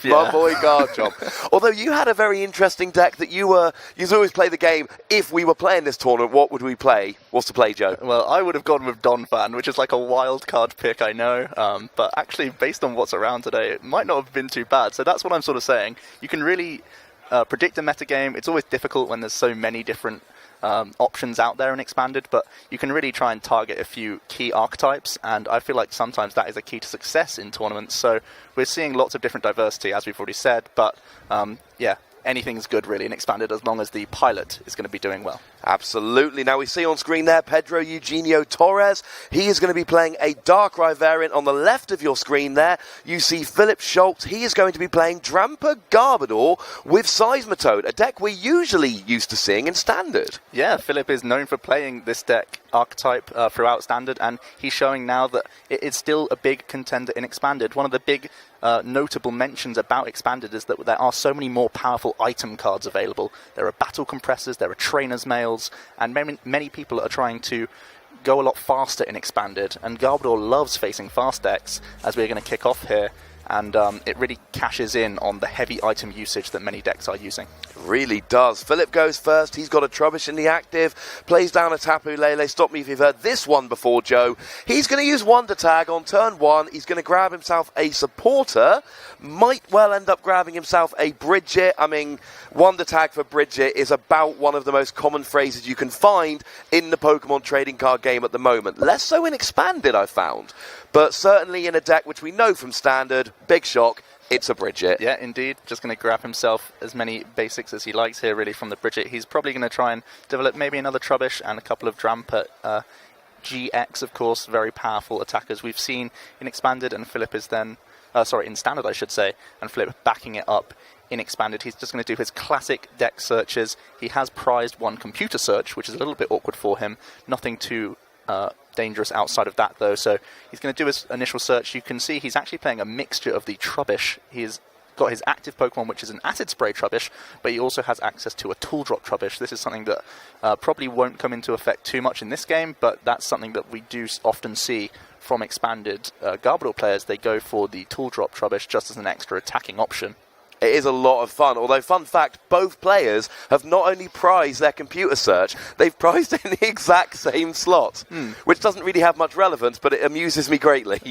Yeah. My boy Garchomp. Although you had a very interesting deck that you always play the game. If we were playing this tournament, what would we play? What's the play, Joe? Well, I would have gone with Donphan, which is like a wild card pick, I know. But actually, based on what's around today, it might not have been too bad. So that's what I'm sort of saying. You can really predict a metagame. It's always difficult when there's so many different options out there in Expanded, but you can really try and target a few key archetypes, and I feel like sometimes that is a key to success in tournaments. So we're seeing lots of different diversity, as we've already said, but yeah, anything's good really in Expanded as long as the pilot is going to be doing well. Absolutely. Now we see on screen there Pedro Eugenio Torres. He is going to be playing a Darkrai variant. On the left of your screen there, you see Philip Schulz. He is going to be playing Drampa Garbodor with Seismitoad, a deck we're usually used to seeing in Standard. Yeah, Philip is known for playing this deck archetype throughout Standard, and he's showing now that it is still a big contender in Expanded. One of the big notable mentions about Expanded is that there are so many more powerful item cards available. There are battle compressors, there are trainers mails, and many people are trying to go a lot faster in Expanded, and Garbodor loves facing fast decks, as we're going to kick off here, and it really cashes in on the heavy item usage that many decks are using. Really does. Philip goes first. He's got a Trubbish in the active, plays down a Tapu Lele. Stop me if you've heard this one before, Joe. He's going to use Wonder Tag on turn 1. He's going to grab himself a supporter. Might well end up grabbing himself a Bridget. I mean, Wonder Tag for Bridget is about one of the most common phrases you can find in the Pokemon trading card game at the moment. Less so in Expanded, I found. But certainly in a deck which we know from Standard, big shock, it's a Bridget. Yeah, indeed. Just going to grab himself as many basics as he likes here, really, from the Bridget. He's probably going to try and develop maybe another Trubbish and a couple of Drampa. GX, of course, very powerful attackers we've seen in Expanded, and Philip is then... in Standard, I should say, and Philip backing it up in Expanded. He's just going to do his classic deck searches. He has prized one computer search, which is a little bit awkward for him. Nothing too dangerous outside of that, though. So he's going to do his initial search. You can see he's actually playing a mixture of the Trubbish. He's got his active Pokemon, which is an Acid Spray Trubbish, but he also has access to a Tool Drop Trubbish. This is something that probably won't come into effect too much in this game, but that's something that we do often see from Expanded Garbodor players. They go for the Tool Drop Trubbish just as an extra attacking option. It is a lot of fun, although, fun fact, both players have not only prized their computer search, they've prized it in the exact same slot, which doesn't really have much relevance, but it amuses me greatly.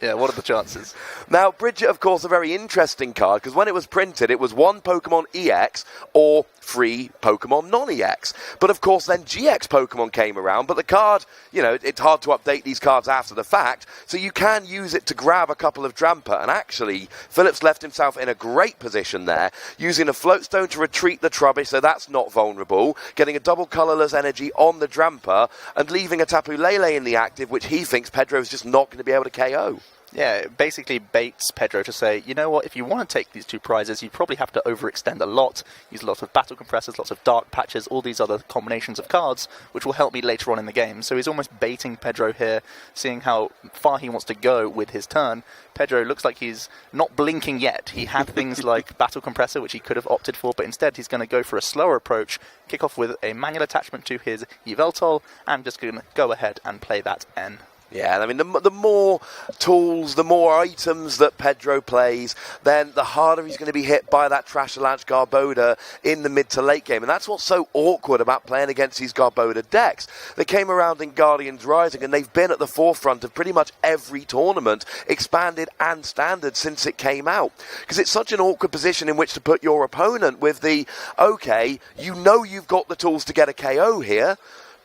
Yeah, what are the chances? Now, Bridget, of course, a very interesting card, because when it was printed, it was one Pokemon EX or free Pokemon non-EX. But, of course, then GX Pokemon came around, but the card, you know, it's hard to update these cards after the fact, so you can use it to grab a couple of Drampa, and actually, Phillips left himself in a great position there, using a Floatstone to retreat the Trubbish, so that's not vulnerable, getting a double colourless energy on the Drampa, and leaving a Tapu Lele in the active, which he thinks Pedro's just not going to be able to KO. Yeah, it basically baits Pedro to say, you know what, if you want to take these two prizes, you probably have to overextend a lot, use lots of battle compressors, lots of dark patches, all these other combinations of cards, which will help me later on in the game. So he's almost baiting Pedro here, seeing how far he wants to go with his turn. Pedro looks like he's not blinking yet. He had things like battle compressor, which he could have opted for, but instead he's going to go for a slower approach, kick off with a manual attachment to his Yveltal, and just going to go ahead and play that N. Yeah, I mean, the more tools, the more items that Pedro plays, then the harder he's going to be hit by that Trashalanche Garbodor in the mid to late game. And that's what's so awkward about playing against these Garbodor decks. They came around in Guardians Rising, and they've been at the forefront of pretty much every tournament, Expanded and Standard, since it came out. Because it's such an awkward position in which to put your opponent with the, okay, you know you've got the tools to get a KO here,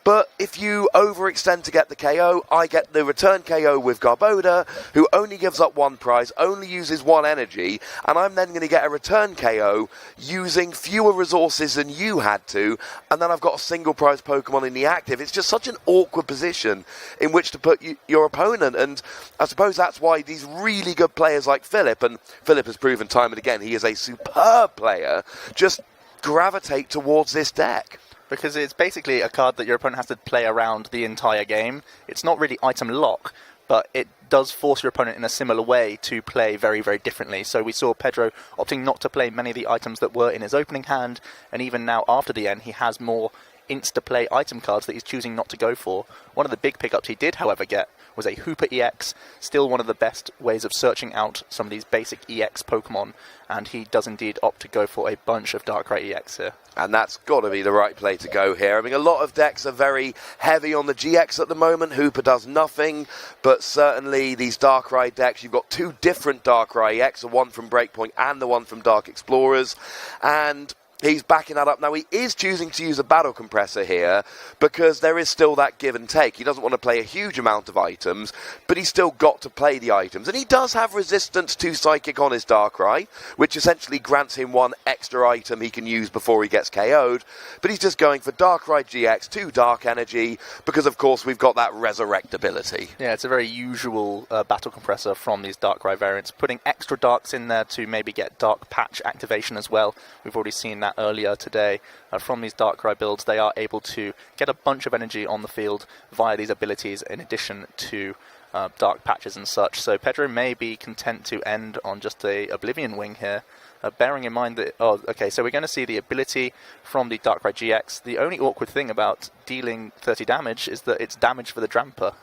but if you overextend to get the KO, I get the return KO with Garbodor, who only gives up one prize, only uses one energy, and I'm then going to get a return KO using fewer resources than you had to, and then I've got a single prize Pokemon in the active. It's just such an awkward position in which to put your opponent, and I suppose that's why these really good players like Philip, and Philip has proven time and again he is a superb player, just gravitate towards this deck. Because it's basically a card that your opponent has to play around the entire game. It's not really item lock, but it does force your opponent in a similar way to play very, very differently. So we saw Pedro opting not to play many of the items that were in his opening hand, and even now after the end he has more insta-play item cards that he's choosing not to go for. One of the big pickups he did, however, get was a Hooper EX, still one of the best ways of searching out some of these basic EX Pokemon, and he does indeed opt to go for a bunch of Darkrai EX here. And that's got to be the right play to go here. I mean, a lot of decks are very heavy on the GX at the moment. Hooper does nothing, but certainly these Darkrai decks, you've got two different Darkrai EX, the one from Breakpoint and the one from Dark Explorers, and he's backing that up. Now, he is choosing to use a Battle Compressor here because there is still that give and take. He doesn't want to play a huge amount of items, but he's still got to play the items. And he does have resistance to Psychic on his Darkrai, which essentially grants him one extra item he can use before he gets KO'd. But he's just going for Darkrai GX, 2 Dark Energy, because, of course, we've got that Resurrect ability. Yeah, it's a very usual Battle Compressor from these Darkrai variants, putting extra Darks in there to maybe get Dark Patch activation as well. We've already seen that earlier today. From these Darkrai builds, they are able to get a bunch of energy on the field via these abilities in addition to Dark Patches and such. So Pedro may be content to end on just a Oblivion Wing here, bearing in mind that... Oh, okay, so we're going to see the ability from the Darkrai GX. The only awkward thing about dealing 30 damage is that it's damage for the Drampa.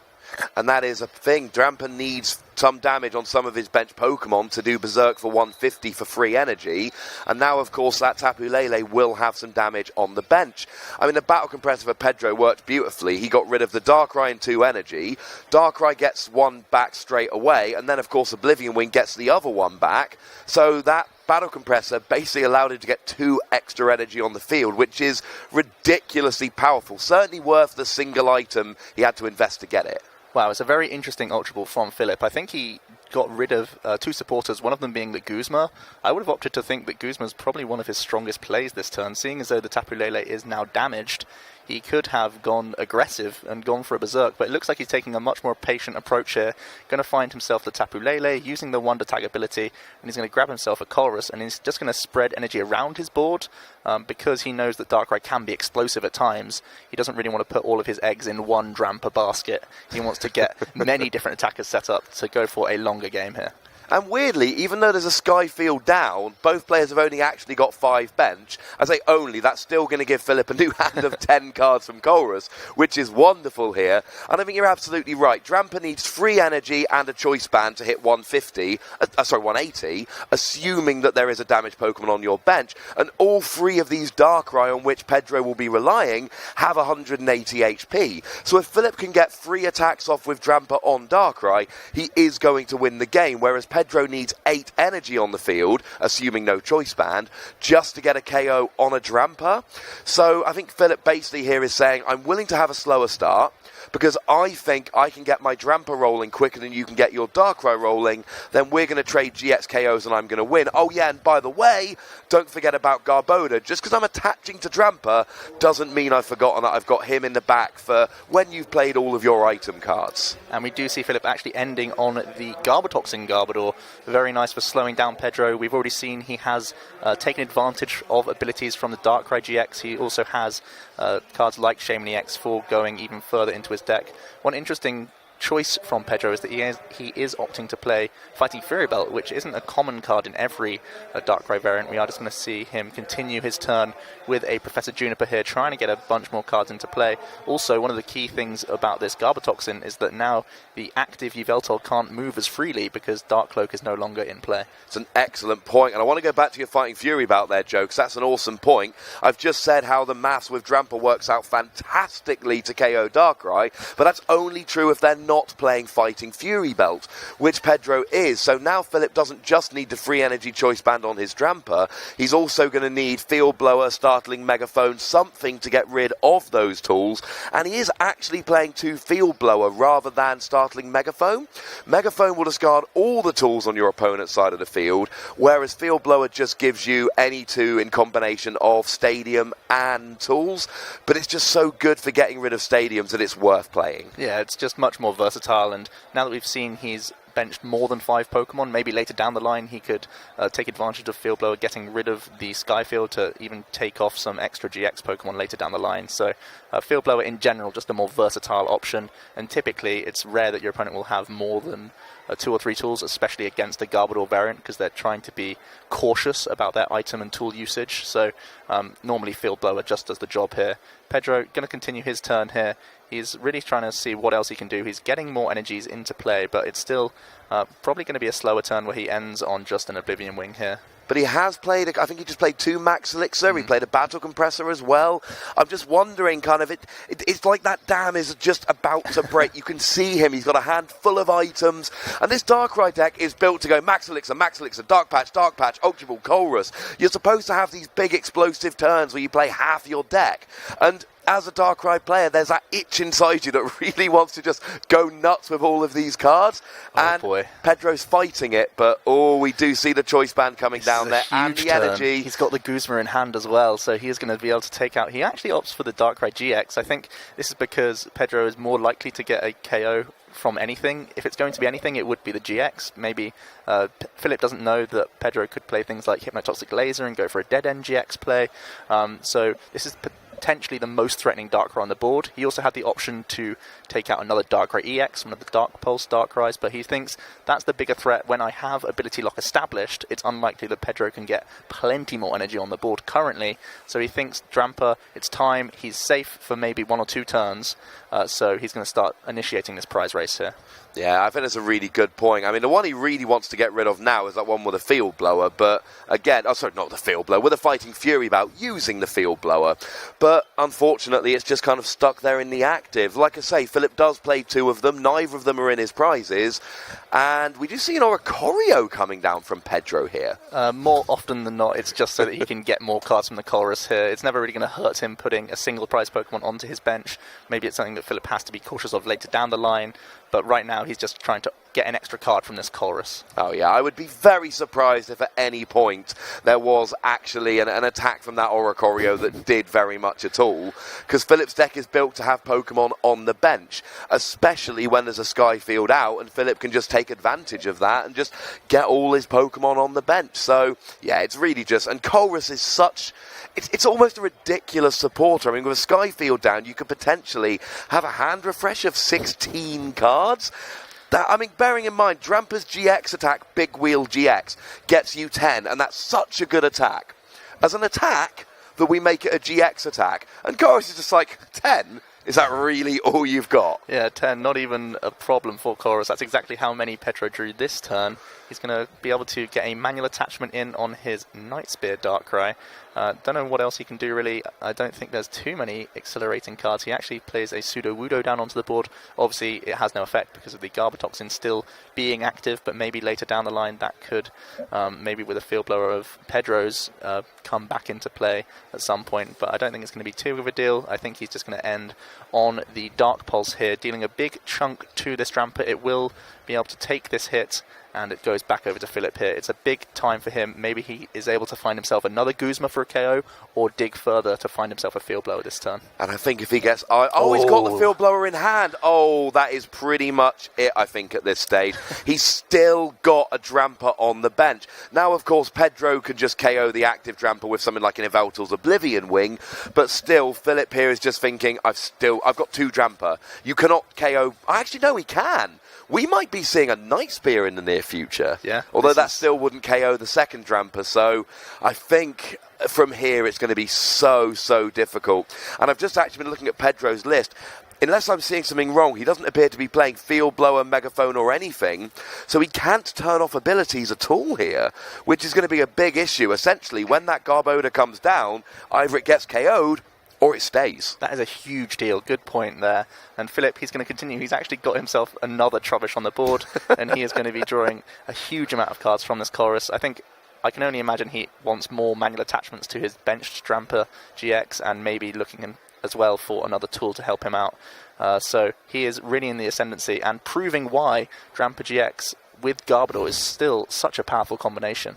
And that is a thing. Drampa needs some damage on some of his bench Pokemon to do Berserk for 150 for free energy. And now, of course, that Tapu Lele will have some damage on the bench. I mean, the Battle Compressor for Pedro worked beautifully. He got rid of the Darkrai and 2 energy. Darkrai gets one back straight away. And then, of course, Oblivion Wing gets the other one back. So that Battle Compressor basically allowed him to get 2 extra energy on the field, which is ridiculously powerful. Certainly worth the single item he had to invest to get it. Wow, it's a very interesting Ultra Ball from Philip. I think he got rid of 2 supporters, one of them being the Guzma. I would have opted to think that Guzma is probably one of his strongest plays this turn, seeing as though the Tapu Lele is now damaged. He could have gone aggressive and gone for a Berserk, but it looks like he's taking a much more patient approach here. Going to find himself the Tapu Lele, using the Wonder Tag ability, and he's going to grab himself a Colress, and he's just going to spread energy around his board, because he knows that Darkrai can be explosive at times. He doesn't really want to put all of his eggs in one Drampa basket. He wants to get many different attackers set up to go for a longer game here. And weirdly, even though there's a Sky Field down, both players have only actually got 5 bench. I say only, that's still going to give Philip a new hand of 10 cards from Colress, which is wonderful here. And I think you're absolutely right. Drampa needs free energy and a choice band to hit 180, assuming that there is a damaged Pokemon on your bench. And all 3 of these Darkrai on which Pedro will be relying have 180 HP. So if Philip can get 3 attacks off with Drampa on Darkrai, he is going to win the game, whereas Pedro needs 8 energy on the field, assuming no choice band, just to get a KO on a Drampa. So I think Philip basically here is saying, I'm willing to have a slower start, because I think I can get my Drampa rolling quicker than you can get your Darkrai rolling, then we're going to trade GX KOs and I'm going to win. Oh yeah, and by the way, don't forget about Garbodor. Just because I'm attaching to Drampa doesn't mean I've forgotten that I've got him in the back for when you've played all of your item cards. And we do see Philip actually ending on the Garbotoxin Garbodor. Very nice for slowing down Pedro. We've already seen he has taken advantage of abilities from the Darkrai GX. He also has cards like Shaman EX for going even further into his deck. One interesting choice from Pedro is that he is opting to play Fighting Fury Belt, which isn't a common card in every Darkrai variant. We are just going to see him continue his turn with a Professor Juniper here, trying to get a bunch more cards into play. Also, one of the key things about this Garbotoxin is that now the active Yveltal can't move as freely because Dark Cloak is no longer in play. It's an excellent point, and I want to go back to your Fighting Fury Belt there, Joe, because that's an awesome point. I've just said how the maths with Drampa works out fantastically to KO Darkrai, but that's only true if they're not playing Fighting Fury Belt, which Pedro is. So now Philip doesn't just need the free energy choice band on his Drampa, he's also going to need Field Blower, Startling Megaphone, something to get rid of those tools, and he is actually playing 2 Field Blower rather than Startling Megaphone. Megaphone will discard all the tools on your opponent's side of the field, whereas Field Blower just gives you any 2 in combination of Stadium and tools, but it's just so good for getting rid of Stadiums that it's worth playing. Yeah, it's just much more versatile, and now that we've seen he's benched more than 5 Pokemon, maybe later down the line he could take advantage of Field Blower, getting rid of the Skyfield to even take off some extra GX Pokemon later down the line. So Field Blower in general, just a more versatile option, and typically it's rare that your opponent will have more than 2 or 3 tools, especially against the Garbodor variant, because they're trying to be cautious about their item and tool usage. So normally Field Blower just does the job here. Pedro going to continue his turn here. He's really trying to see what else he can do. He's getting more energies into play, but it's still probably going to be a slower turn where he ends on just an Oblivion Wing here. But he has played, I think he just played 2 Max Elixir. He played a Battle Compressor as well. I'm just wondering, kind of, it's like that dam is just about to break. You can see him. He's got a hand full of items. And this Darkrai deck is built to go Max Elixir, Dark Patch, Ultra Ball, Colrus. You're supposed to have these big explosive turns where you play half your deck. And as a Darkrai player, there's that itch inside you that really wants to just go nuts with all of these cards. And boy. Pedro's fighting it, but we do see the choice band coming down there and the energy. He's got the Guzma in hand as well, so he is going to be able to take out. He actually opts for the Darkrai GX. I think this is because Pedro is more likely to get a KO from anything. If it's going to be anything, it would be the GX. Maybe Philip doesn't know that Pedro could play things like Hypnotoxic Laser and go for a dead end GX play. So this is potentially the most threatening Darkrai on the board. He also had the option to take out another Darkrai EX, one of the Dark Pulse Darkrai's, but he thinks that's the bigger threat. When I have Ability Lock established, it's unlikely that Pedro can get plenty more energy on the board currently, so he thinks Drampa, it's time, he's safe for maybe 1 or 2 turns, so he's going to start initiating this prize race here. Yeah, I think that's a really good point. I mean, the one he really wants to get rid of now is that one with a Field Blower, but again, not the Field Blower, with a Fighting Fury about using the Field Blower. But unfortunately, it's just kind of stuck there in the active. Like I say, Philip does play 2 of them, neither of them are in his prizes, and we do see an Oricorio coming down from Pedro here. More often than not, it's just so that he can get more cards from the Colrus here. It's never really going to hurt him putting a single prize Pokemon onto his bench. Maybe it's something that Philip has to be cautious of later down the line, but right now he's just trying to get an extra card from this Colrus. Oh yeah, I would be very surprised if at any point there was actually an attack from that Oricorio that did very much at all, because Philip's deck is built to have Pokemon on the bench, especially when there's a Skyfield out, and Philip can just take advantage of that and just get all his Pokemon on the bench. So yeah, it's really just, and Colrus is such, it's almost a ridiculous supporter. I mean, with a Skyfield down, you could potentially have a hand refresh of 16 cards. I mean, bearing in mind, Drampa's GX attack, Big Wheel GX, gets you 10, and that's such a good attack. As an attack, that we make it a GX attack. And Chorus is just like, 10? Is that really all you've got? Yeah, 10, not even a problem for Chorus. That's exactly how many Pedro drew this turn. He's going to be able to get a manual attachment in on his Night Spear Darkrai. Don't know what else he can do, really. I don't think there's too many accelerating cards. He actually plays a Pseudo-Wudo down onto the board. Obviously, it has no effect because of the Garbotoxin still being active, but maybe later down the line that could, maybe with a Field Blower of Pedro's, come back into play at some point. But I don't think it's going to be too big of a deal. I think he's just going to end on the Dark Pulse here, dealing a big chunk to this Drampa. It will be able to take this hit, and it goes back over to Philip here. It's a big time for him. Maybe he is able to find himself another Guzma for a KO, or dig further to find himself a Field Blower this turn. And I think if he gets... he's got the Field Blower in hand. Oh, that is pretty much it, I think, at this stage. He's still got a Drampa on the bench. Now, of course, Pedro can just KO the active Drampa with something like an Yveltal's Oblivion Wing, but still, Philip here is just thinking, I've got 2 Drampa. You cannot KO... Actually, no, he can. We might be seeing a Night Spear in the near future. Yeah. Although that still wouldn't KO the second Drampa. So I think from here it's going to be so difficult. And I've just actually been looking at Pedro's list. Unless I'm seeing something wrong, he doesn't appear to be playing Field Blower, Megaphone or anything. So he can't turn off abilities at all here, which is going to be a big issue. Essentially, when that Garbodor comes down, either it gets KO'd or it stays. That is a huge deal. Good point there. And Philip, he's going to continue. He's actually got himself another Trubbish on the board, and he is going to be drawing a huge amount of cards from this Chorus. I can only imagine he wants more manual attachments to his benched Drampa GX, and maybe looking as well for another tool to help him out. So he is really in the ascendancy, and proving why Drampa GX with Garbodor is still such a powerful combination.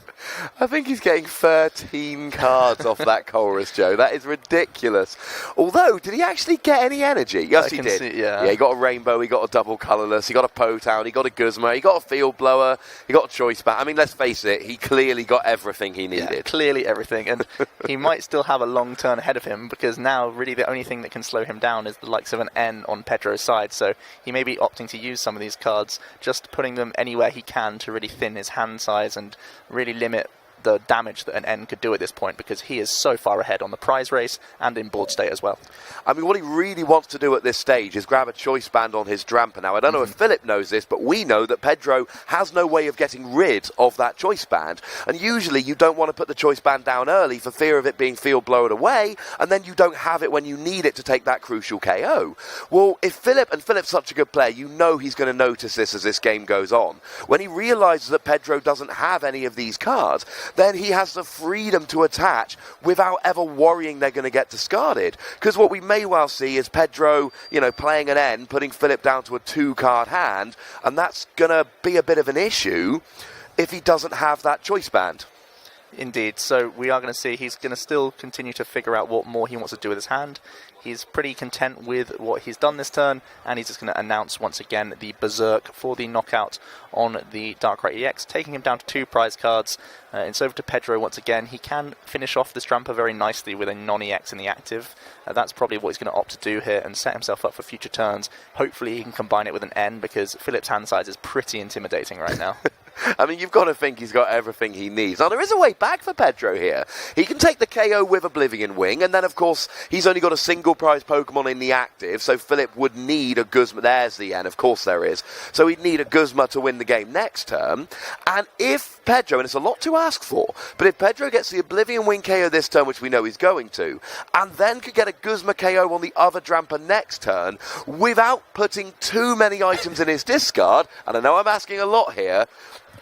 I think he's getting 13 cards off that Chorus, Joe. That is ridiculous. Although, did he actually get any energy? Yes, he did. Yeah, he got a rainbow, he got a double colourless, he got a Potown, he got a Guzma, he got a Field Blower, he got a Choice Band. I mean, let's face it, he clearly got everything he needed. Yeah, clearly everything, and he might still have a long turn ahead of him, because now really the only thing that can slow him down is the likes of an N on Pedro's side, so he may be opting to use some of these cards, just putting them anywhere he can to really thin his hand size and really limit the damage that an N could do at this point, because he is so far ahead on the prize race and in board state as well. I mean, what he really wants to do at this stage is grab a Choice Band on his Drampa. Now, I don't know if Philip knows this, but we know that Pedro has no way of getting rid of that Choice Band, and usually you don't want to put the Choice Band down early for fear of it being field blown away, and then you don't have it when you need it to take that crucial KO. Well, if Philip's such a good player, you know he's going to notice this as this game goes on. When he realises that Pedro doesn't have any of these cards, then he has the freedom to attach without ever worrying they're going to get discarded. Because what we may well see is Pedro, playing an N, putting Philip down to a 2-card hand, and that's going to be a bit of an issue if he doesn't have that Choice Band. Indeed, so we are going to see he's going to still continue to figure out what more he wants to do with his hand. He's pretty content with what he's done this turn, and he's just going to announce once again the Berserk for the knockout on the Darkrai EX, taking him down to 2 prize cards. It's over to Pedro once again. He can finish off this Drampa very nicely with a non-EX in the active. That's probably what he's going to opt to do here and set himself up for future turns. Hopefully he can combine it with an N, because Philip's hand size is pretty intimidating right now. I mean, you've got to think he's got everything he needs. Now, there is a way back for Pedro here. He can take the KO with Oblivion Wing, and then, of course, he's only got a single prize Pokemon in the active, so Philip would need a Guzma. There's the N, of course there is. So he'd need a Guzma to win the game next turn. And if Pedro, and it's a lot to ask for, but if Pedro gets the Oblivion Wing KO this turn, which we know he's going to, and then could get a Guzma KO on the other Drampa next turn, without putting too many items in his discard, and I know I'm asking a lot here,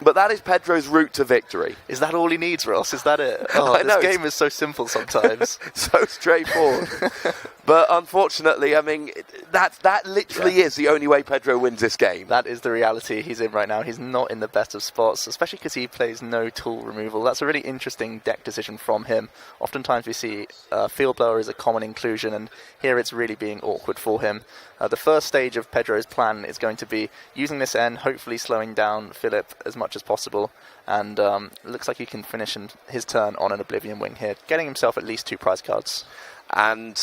but that is Pedro's route to victory. Is that all he needs, Ross? Is that it? Oh, this game is so simple sometimes. So straightforward. But unfortunately, I mean, that literally is the only way Pedro wins this game. That is the reality he's in right now. He's not in the best of spots, especially because he plays no tool removal. That's a really interesting deck decision from him. Oftentimes we see Field Blower is a common inclusion, and here it's really being awkward for him. The first stage of Pedro's plan is going to be using this N, hopefully slowing down Philip as much as possible, and it looks like he can finish his turn on an Oblivion Wing here, getting himself at least 2 prize cards. And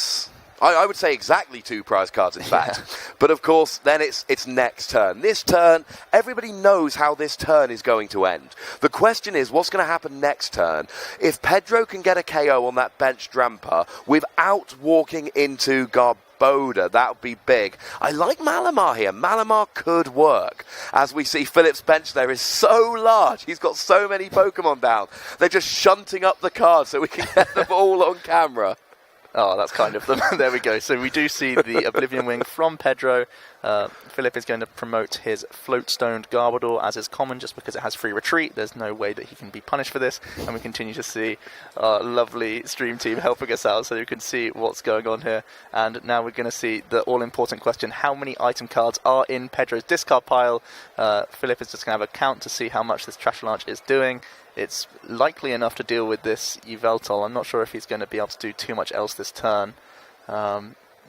I would say exactly 2 prize cards, in fact. But of course, then it's next turn. This turn, everybody knows how this turn is going to end. The question is, what's going to happen next turn? If Pedro can get a KO on that bench Drampa without walking into Garbodor, that would be big. I like Malamar here. Malamar could work. As we see, Philip's bench there is so large. He's got so many Pokemon down. They're just shunting up the cards so we can get them all on camera. Oh, that's kind of them. There we go. So we do see the Oblivion Wing from Pedro. Philip is going to promote his Floatstoned Garbodor as is common, just because it has free retreat. There's no way that he can be punished for this. And we continue to see our lovely stream team helping us out so you can see what's going on here. And now we're going to see the all-important question. How many item cards are in Pedro's discard pile? Philip is just going to have a count to see how much this Trash Launch is doing. It's likely enough to deal with this Yveltal. I'm not sure if he's going to be able to do too much else this turn.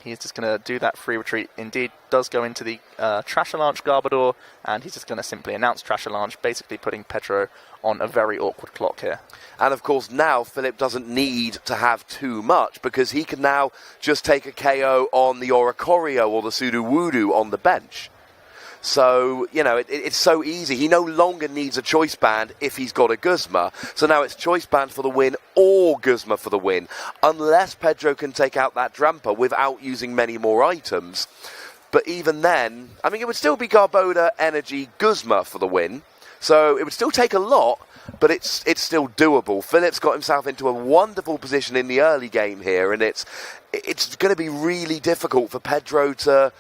He's just going to do that free retreat. Indeed, does go into the Trash Launch Garbodor, and he's just going to simply announce Trash Launch, basically putting Pedro on a very awkward clock here. And of course now Philip doesn't need to have too much, because he can now just take a KO on the Oricorio or the Sudowoodo on the bench. So, it's so easy. He no longer needs a Choice Band if he's got a Guzma. So now it's Choice Band for the win or Guzma for the win, unless Pedro can take out that Drampa without using many more items. But even then, I mean, it would still be Garbodor, Energy, Guzma for the win. So it would still take a lot, but it's still doable. Philip's got himself into a wonderful position in the early game here, and it's going to be really difficult for Pedro to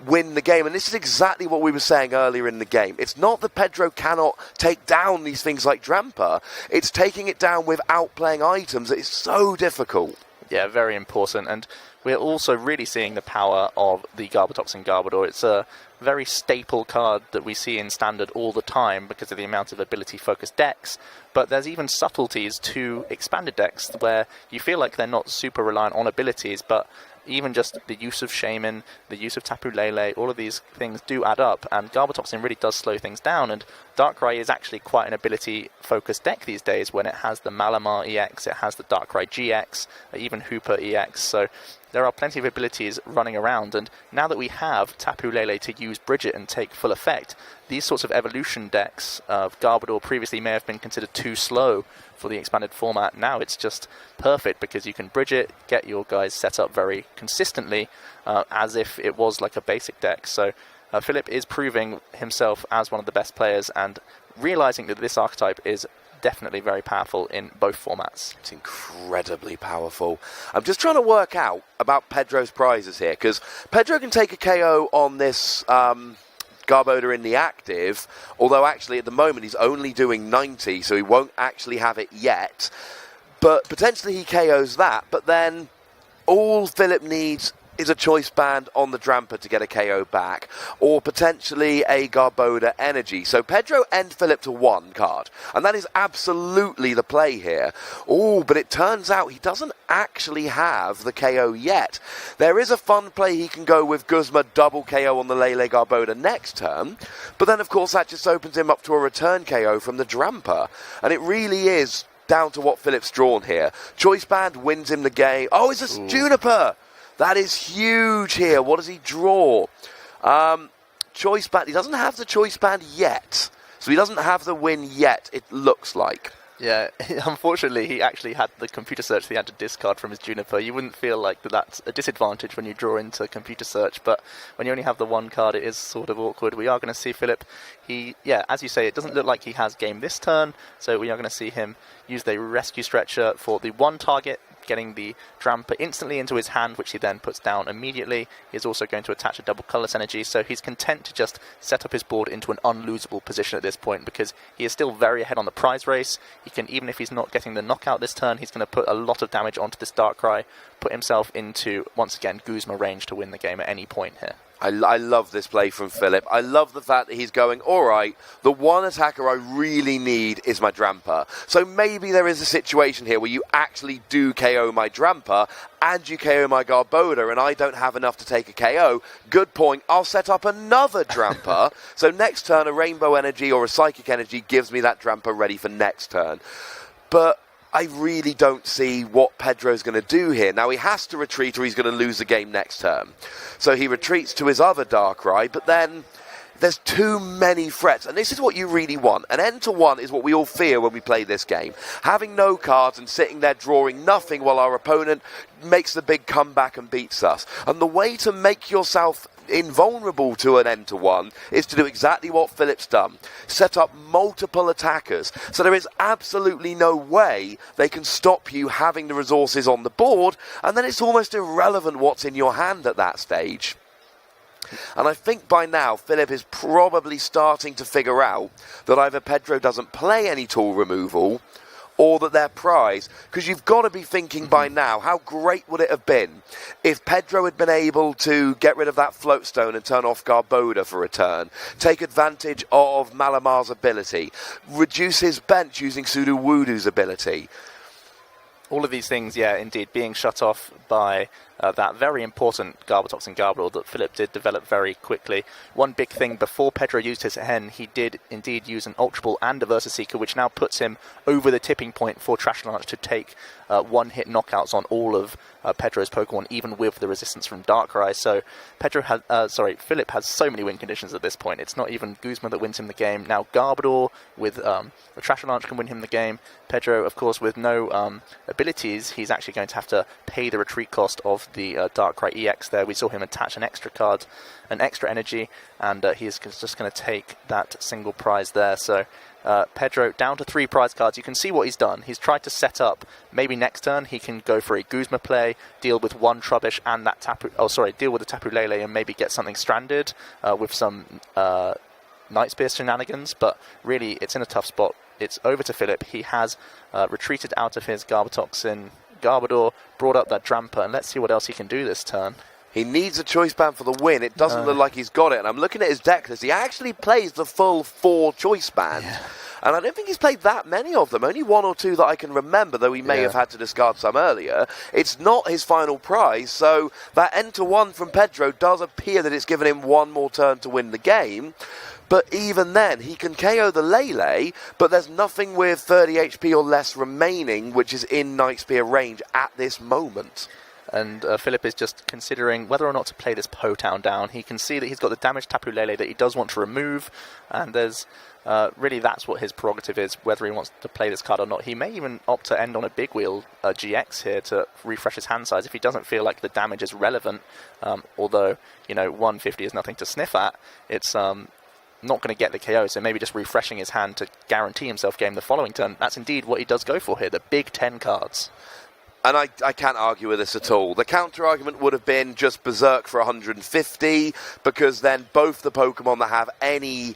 win the game. And this is exactly what we were saying earlier in the game. It's not that Pedro cannot take down these things like Drampa. It's taking it down without playing items that is so difficult. Yeah, very important. And we're also really seeing the power of the Garbotoxin Garbodor. It's a very staple card that we see in Standard all the time because of the amount of ability-focused decks. But there's even subtleties to Expanded decks where you feel like they're not super reliant on abilities, but even just the use of Shaman, the use of Tapu Lele, all of these things do add up, and Garbotoxin really does slow things down, and Darkrai is actually quite an ability-focused deck these days when it has the Malamar EX, it has the Darkrai GX, even Hooper EX, so there are plenty of abilities running around, and now that we have Tapu Lele to use Bridget and take full effect, these sorts of evolution decks of Garbodor previously may have been considered too slow for the expanded format. Now it's just perfect because you can bridge it, get your guys set up very consistently as if it was like a basic deck. So Philip is proving himself as one of the best players and realizing that this archetype is definitely very powerful in both formats. It's incredibly powerful. I'm just trying to work out about Pedro's prizes here, because Pedro can take a KO on this Garbodor in the active, although actually at the moment he's only doing 90, so he won't actually have it yet. But potentially he KOs that, but then all Philip needs is a choice band on the Drampa to get a KO back, or potentially a Garbodor energy. So Pedro end Philip to 1 card, and that is absolutely the play here. Oh, but it turns out he doesn't actually have the KO yet. There is a fun play he can go with Guzma double KO on the Lele Garbodor next turn, but then of course that just opens him up to a return KO from the Drampa, and it really is down to what Philip's drawn here. Choice band wins him the game. Oh, it's a Juniper! That is huge here. What does he draw? Choice band. He doesn't have the choice band yet. So he doesn't have the win yet, it looks like. Yeah, unfortunately, he actually had the computer search that he had to discard from his Juniper. You wouldn't feel like that's a disadvantage when you draw into computer search, but when you only have the 1 card, it is sort of awkward. We are going to see Philip. As you say, it doesn't look like he has game this turn, so we are going to see him use the Rescue Stretcher for the 1 target, getting the Drampa instantly into his hand, which he then puts down immediately. He's also going to attach a double colorless energy, so he's content to just set up his board into an unlosable position at this point, because he is still very ahead on the prize race. He can, even if he's not getting the knockout this turn, he's going to put a lot of damage onto this Darkrai, put himself into, once again, Guzma range to win the game at any point here. I love this play from Philip. I love the fact that he's going, all right, the one attacker I really need is my Drampa. So maybe there is a situation here where you actually do KO my Drampa and you KO my Garbodor and I don't have enough to take a KO. Good point. I'll set up another Drampa. So next turn, a Rainbow Energy or a Psychic Energy gives me that Drampa ready for next turn. But I really don't see what Pedro's going to do here. Now, he has to retreat or he's going to lose the game next turn. So he retreats to his other Darkrai, but then there's too many threats. And this is what you really want. An end to 1 is what we all fear when we play this game. Having no cards and sitting there drawing nothing while our opponent makes the big comeback and beats us. And the way to make yourself invulnerable to an end to 1 is to do exactly what Philip's done. Set up multiple attackers. So there is absolutely no way they can stop you having the resources on the board, and then it's almost irrelevant what's in your hand at that stage. And I think by now Philip is probably starting to figure out that either Pedro doesn't play any tool removal or that they're prize, because you've got to be thinking by now, how great would it have been if Pedro had been able to get rid of that float stone and turn off Garbodor for a turn, take advantage of Malamar's ability, reduce his bench using Sudowoodo's ability. All of these things, yeah, indeed, being shut off by that very important Garbotoxin Garbodor that Philip did develop very quickly. One big thing, before Pedro used his Hen, he did indeed use an Ultra Ball and a Versa Seeker, which now puts him over the tipping point for Trash Launch to take one-hit knockouts on all of Pedro's Pokemon, even with the resistance from Darkrai. So Philip has so many win conditions at this point. It's not even Guzma that wins him the game. Now Garbodor with the Trash Launch can win him the game. Pedro, of course, with no abilities, he's actually going to have to pay the retreat cost of the Darkrai EX there. We saw him attach an extra card, an extra energy, and he's just going to take that single prize there. So Pedro down to 3 prize cards. You can see what he's done. He's tried to set up, maybe next turn he can go for a Guzma play, deal with 1 Trubbish and that deal with the Tapu Lele and maybe get something stranded with some Night Spear shenanigans, but really it's in a tough spot. It's over to Philip. He has retreated out of his Garbotoxin Garbodor, brought up that Drampa, and let's see what else he can do this turn. He needs a choice band for the win. It doesn't look like he's got it. And I'm looking at his deck list. He actually plays the full 4 choice bands. and I don't think he's played that many of them, only one or two that I can remember, though he may have had to discard some earlier. It's not his final prize, so that enter one from Pedro does appear that it's given him one more turn to win the game. But even then, he can KO the Lele, but there's nothing with 30 HP or less remaining, which is in Night Spear range at this moment. And Philip is just considering whether or not to play this Po-Town down. He can see that he's got the damaged Tapu Lele that he does want to remove, and there's really that's what his prerogative is, whether he wants to play this card or not. He may even opt to end on a big wheel GX here to refresh his hand size if he doesn't feel like the damage is relevant. Although, 150 is nothing to sniff at. It's not going to get the KO, so maybe just refreshing his hand to guarantee himself game the following turn. That's indeed what he does go for here, the big 10 cards. And I can't argue with this at all. The counter-argument would have been just Berserk for 150, because then both the Pokemon that have any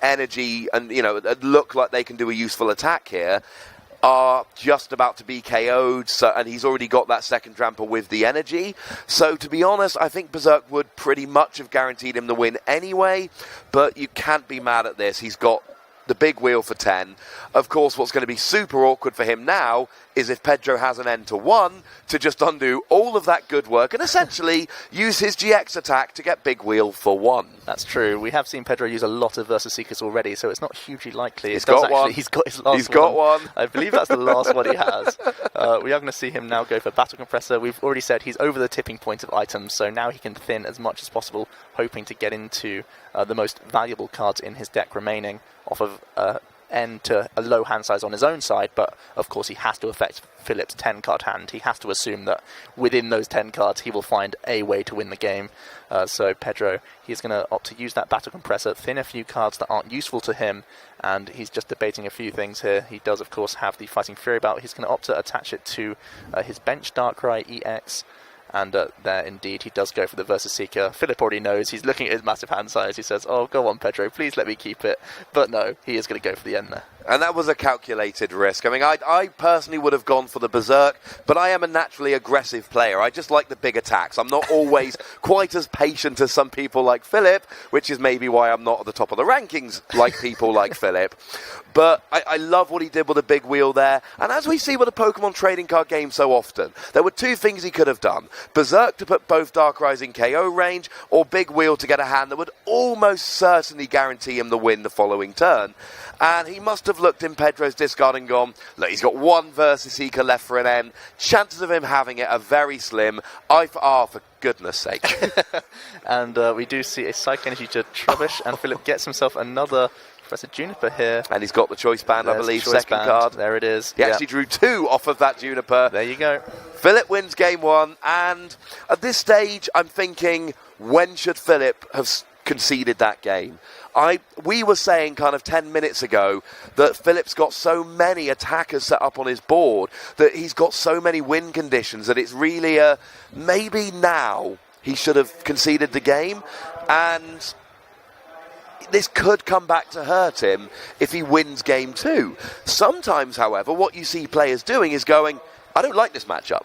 energy and, look like they can do a useful attack here are just about to be KO'd, and he's already got that second Trample with the energy. So, to be honest, I think Berserk would pretty much have guaranteed him the win anyway, but you can't be mad at this. He's got the big wheel for 10. Of course, what's going to be super awkward for him now is if Pedro has an end to 1 to just undo all of that good work and essentially use his GX attack to get big wheel for 1. That's true. We have seen Pedro use a lot of Versus Seekers already, so it's not hugely likely. He's got one. He's got his last one. He's got one. I believe that's the last one he has. We are going to see him now go for Battle Compressor. We've already said he's over the tipping point of items, so now he can thin as much as possible, hoping to get into the most valuable cards in his deck remaining off of end to a low hand size on his own side, but of course he has to affect Philip's 10 card hand. He has to assume that within those 10 cards he will find a way to win the game. So Pedro, he's going to opt to use that Battle Compressor, thin a few cards that aren't useful to him, and he's just debating a few things here. He does of course have the Fighting Fury Belt. He's going to opt to attach it to his bench Darkrai EX. And there, indeed, he does go for the Versus Seeker. Philip already knows. He's looking at his massive hand size. He says, oh, go on, Pedro, please let me keep it. But no, he is going to go for the end there. And that was a calculated risk. I mean, I personally would have gone for the Berserk, but I am a naturally aggressive player. I just like the big attacks. I'm not always quite as patient as some people like Philip, which is maybe why I'm not at the top of the rankings like people like Philip. But I love what he did with the big wheel there. And as we see with the Pokemon trading card game so often, there were two things he could have done. Berserk to put both Darkrai's in KO range, or big wheel to get a hand that would almost certainly guarantee him the win the following turn. And he must have looked in Pedro's discard and gone, look, he's got one Versus Seeker left for an end. Chances of him having it are very slim. I for R, for goodness sake. And we do see a Psychic Energy to Trubbish, and Philip gets himself another Professor Juniper here. And he's got the Choice Band, I believe, second card. There it is. He actually drew 2 off of that Juniper. There you go. Philip wins game 1, and at this stage, I'm thinking, when should Philip have conceded that game? We were saying kind of 10 minutes ago that Philip's got so many attackers set up on his board, that he's got so many win conditions, that it's really maybe now he should have conceded the game, and this could come back to hurt him if he wins game 2. Sometimes, however, what you see players doing is going, I don't like this matchup.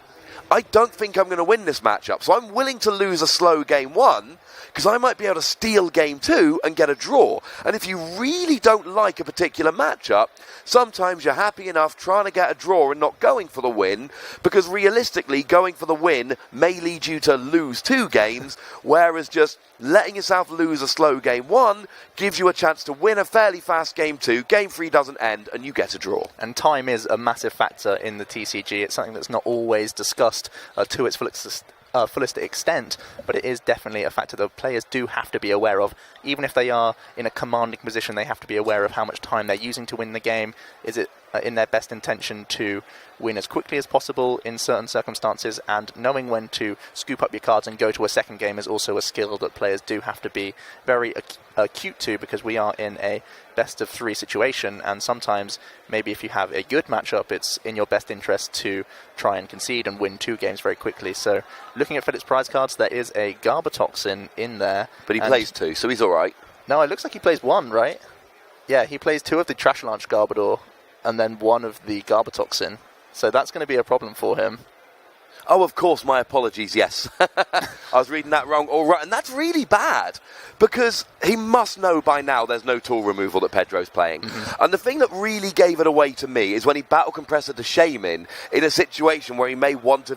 I don't think I'm going to win this matchup, so I'm willing to lose a slow game 1 because I might be able to steal game 2 and get a draw. And if you really don't like a particular matchup, sometimes you're happy enough trying to get a draw and not going for the win, because realistically, going for the win may lead you to lose 2 games, whereas just letting yourself lose a slow game 1 gives you a chance to win a fairly fast game 2, game 3 doesn't end, and you get a draw. And time is a massive factor in the TCG. It's something that's not always discussed to its fullest extent, but it is definitely a factor that players do have to be aware of. Even if they are in a commanding position, they have to be aware of how much time they're using to win the game. Is it in their best intention to win as quickly as possible in certain circumstances, and knowing when to scoop up your cards and go to a second game is also a skill that players do have to be very acute to, because we are in a best of 3 situation, and sometimes maybe if you have a good matchup, it's in your best interest to try and concede and win 2 games very quickly. So looking at Philip's prize cards, there is a Garbatoxin in there. But he plays 2, so he's alright. No, it looks like he plays 1, right? Yeah, he plays 2 of the Trash Launch Garbodor and then 1 of the Garbatoxin. So that's going to be a problem for him. Oh, of course, my apologies, yes. I was reading that wrong. All right, and that's really bad because he must know by now there's no tool removal that Pedro's playing. And the thing that really gave it away to me is when he battle compressed the Shaman in a situation where he may want to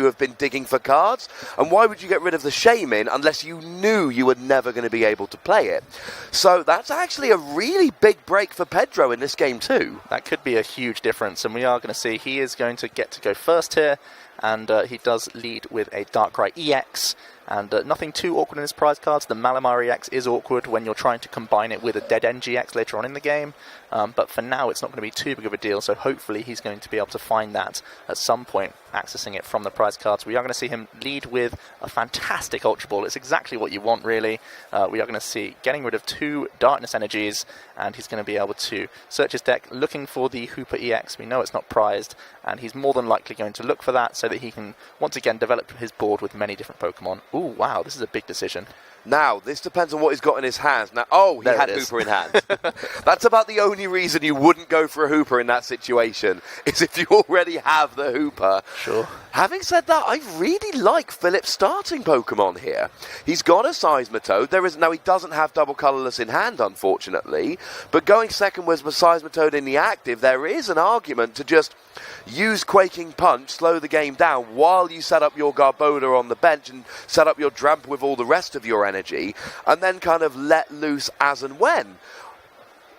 have been digging for cards. And why would you get rid of the Shaman unless you knew you were never going to be able to play it? So that's actually a really big break for Pedro in this game too. That could be a huge difference, and we are going to see he is going to get to go first here, and he does lead with a Darkrai EX. And nothing too awkward in his prize cards. The Malamar EX is awkward when you're trying to combine it with a Dead End GX later on in the game. But for now, it's not going to be too big of a deal. So hopefully he's going to be able to find that at some point, accessing it from the prize cards. We are going to see him lead with a fantastic Ultra Ball. It's exactly what you want, really. We are going to see getting rid of 2 Darkness Energies. And he's going to be able to search his deck looking for the Hooper EX. We know it's not prized. And he's more than likely going to look for that so that he can, once again, develop his board with many different Pokemon. Ooh, wow, this is a big decision. Now, this depends on what he's got in his hands. Now, oh, he had Hooper in hand. That's about the only reason you wouldn't go for a Hooper in that situation, is if you already have the Hooper. Sure. Having said that, I really like Philip's starting Pokemon here. He's got a Seismitoad. Now, he doesn't have double colourless in hand, unfortunately. But going second with Seismitoad in the active, there is an argument to just use Quaking Punch, slow the game down, while you set up your Garbodor on the bench and set up your Dramp with all the rest of your energy, and then kind of let loose as and when.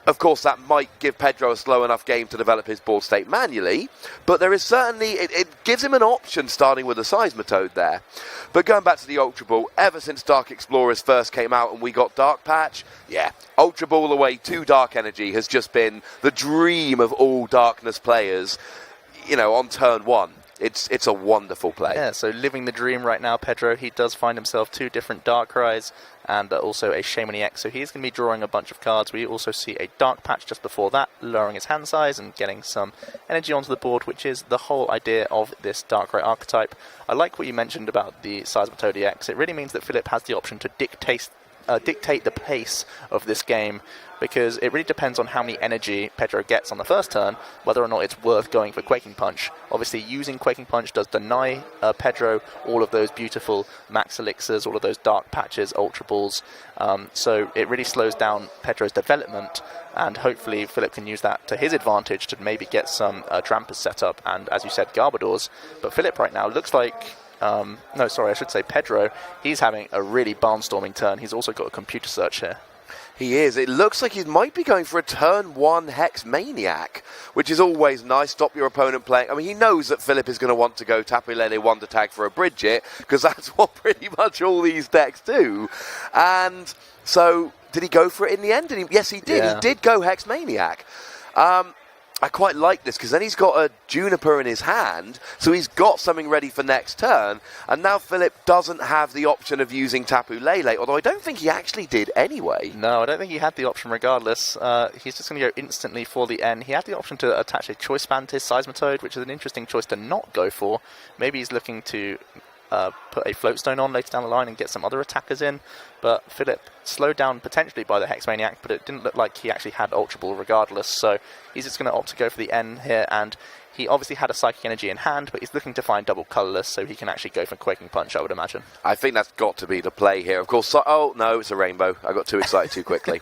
Of course, that might give Pedro a slow enough game to develop his board state manually, but there is certainly, it gives him an option starting with a Seismitoad there. But going back to the Ultra Ball, ever since Dark Explorers first came out and we got Dark Patch, yeah, Ultra Ball away 2 Dark Energy has just been the dream of all Darkness players, you know, on turn 1. It's a wonderful play. Yeah, so living the dream right now, Pedro. He does find himself 2 different Darkrai's and also a Shaman EX, so he's going to be drawing a bunch of cards. We also see a Dark Patch just before that, lowering his hand size and getting some energy onto the board, which is the whole idea of this Darkrai archetype. I like what you mentioned about the Seismitoad EX. It really means that Philip has the option to dictate the pace of this game, because it really depends on how many energy Pedro gets on the first turn, whether or not it's worth going for Quaking Punch. Obviously, using Quaking Punch does deny Pedro all of those beautiful Max Elixirs, all of those Dark Patches, Ultra Balls, so it really slows down Pedro's development, and hopefully Philip can use that to his advantage to maybe get some Drampers set up, and as you said, Garbodors. But Philip right now looks like... no, sorry, I should say Pedro. He's having a really barnstorming turn. He's also got a computer search here. He is. It looks like he might be going for a turn 1 Hex Maniac, which is always nice. Stop your opponent playing. I mean, he knows that Philip is going to want to go Tapu Lele Wonder Tag for a Bridget, because that's what pretty much all these decks do. And so, did he go for it in the end? Yes, he did. Yeah. He did go Hex Maniac. I quite like this, because then he's got a Juniper in his hand, so he's got something ready for next turn, and now Philip doesn't have the option of using Tapu Lele, although I don't think he actually did anyway. No, I don't think he had the option regardless. He's just going to go instantly for the N. He had the option to attach a Choice Band to his Seismitoad, which is an interesting choice to not go for. Maybe he's looking to put a Floatstone on later down the line and get some other attackers in, but Philip slowed down potentially by the Hexmaniac, but it didn't look like he actually had Ultra Ball regardless, so he's just going to opt to go for the N here, and he obviously had a Psychic Energy in hand, but he's looking to find double colourless, so he can actually go for Quaking Punch, I would imagine. I think that's got to be the play here. Of course, oh, no, it's a rainbow. I got too excited too quickly.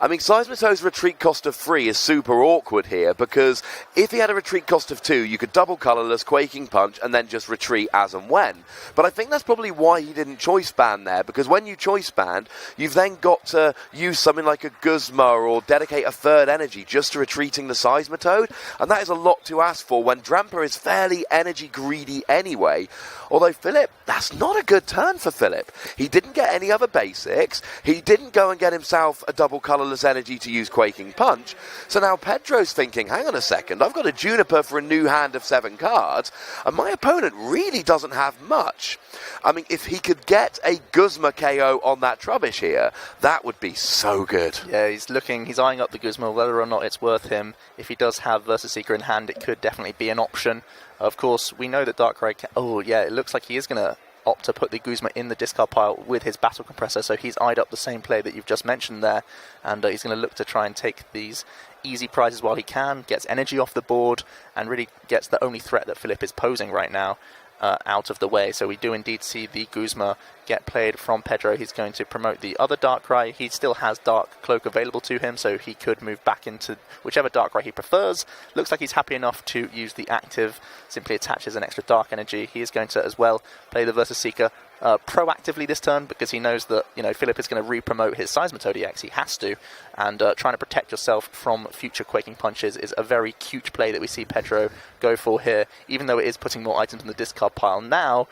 I mean, Seismitoad's retreat cost of 3 is super awkward here, because if he had a retreat cost of 2, you could double colourless, Quaking Punch, and then just retreat as and when. But I think that's probably why he didn't choice ban there, because when you choice ban, you've then got to use something like a Guzma or dedicate a third energy just to retreating the Seismitoad, and that is a lot to ask for when Dramper is fairly energy greedy anyway. Although Philip, that's not a good turn for Philip. He didn't get any other basics. He didn't go and get himself a double colourless energy to use Quaking Punch. So now Pedro's thinking, hang on a second, I've got a Juniper for a new hand of 7 cards, and my opponent really doesn't have much. I mean, if he could get a Guzma KO on that Trubbish here, that would be so good. Yeah, he's eyeing up the Guzma, whether or not it's worth him. If he does have Versus Seeker in hand, it could definitely be an option. Of course, we know that Darkrai oh yeah, it looks like he is going to opt to put the Guzma in the discard pile with his Battle Compressor, so he's eyed up the same play that you've just mentioned there, and he's going to look to try and take these easy prizes while he can, gets energy off the board, and really gets the only threat that Philip is posing right now. out of the way. So we do indeed see the Guzma get played from Pedro. He's going to promote the other Darkrai. He still has Dark Cloak available to him, so he could move back into whichever Darkrai he prefers. Looks like he's happy enough to use the active, simply attaches an extra Dark Energy. He is going to as well play the Versus Seeker proactively this turn, because he knows that, you know, Philip is going to re-promote his Seismitoad EX. He has to, and trying to protect yourself from future Quaking Punches is a very cute play that we see Pedro go for here. Even though it is putting more items in the discard pile now,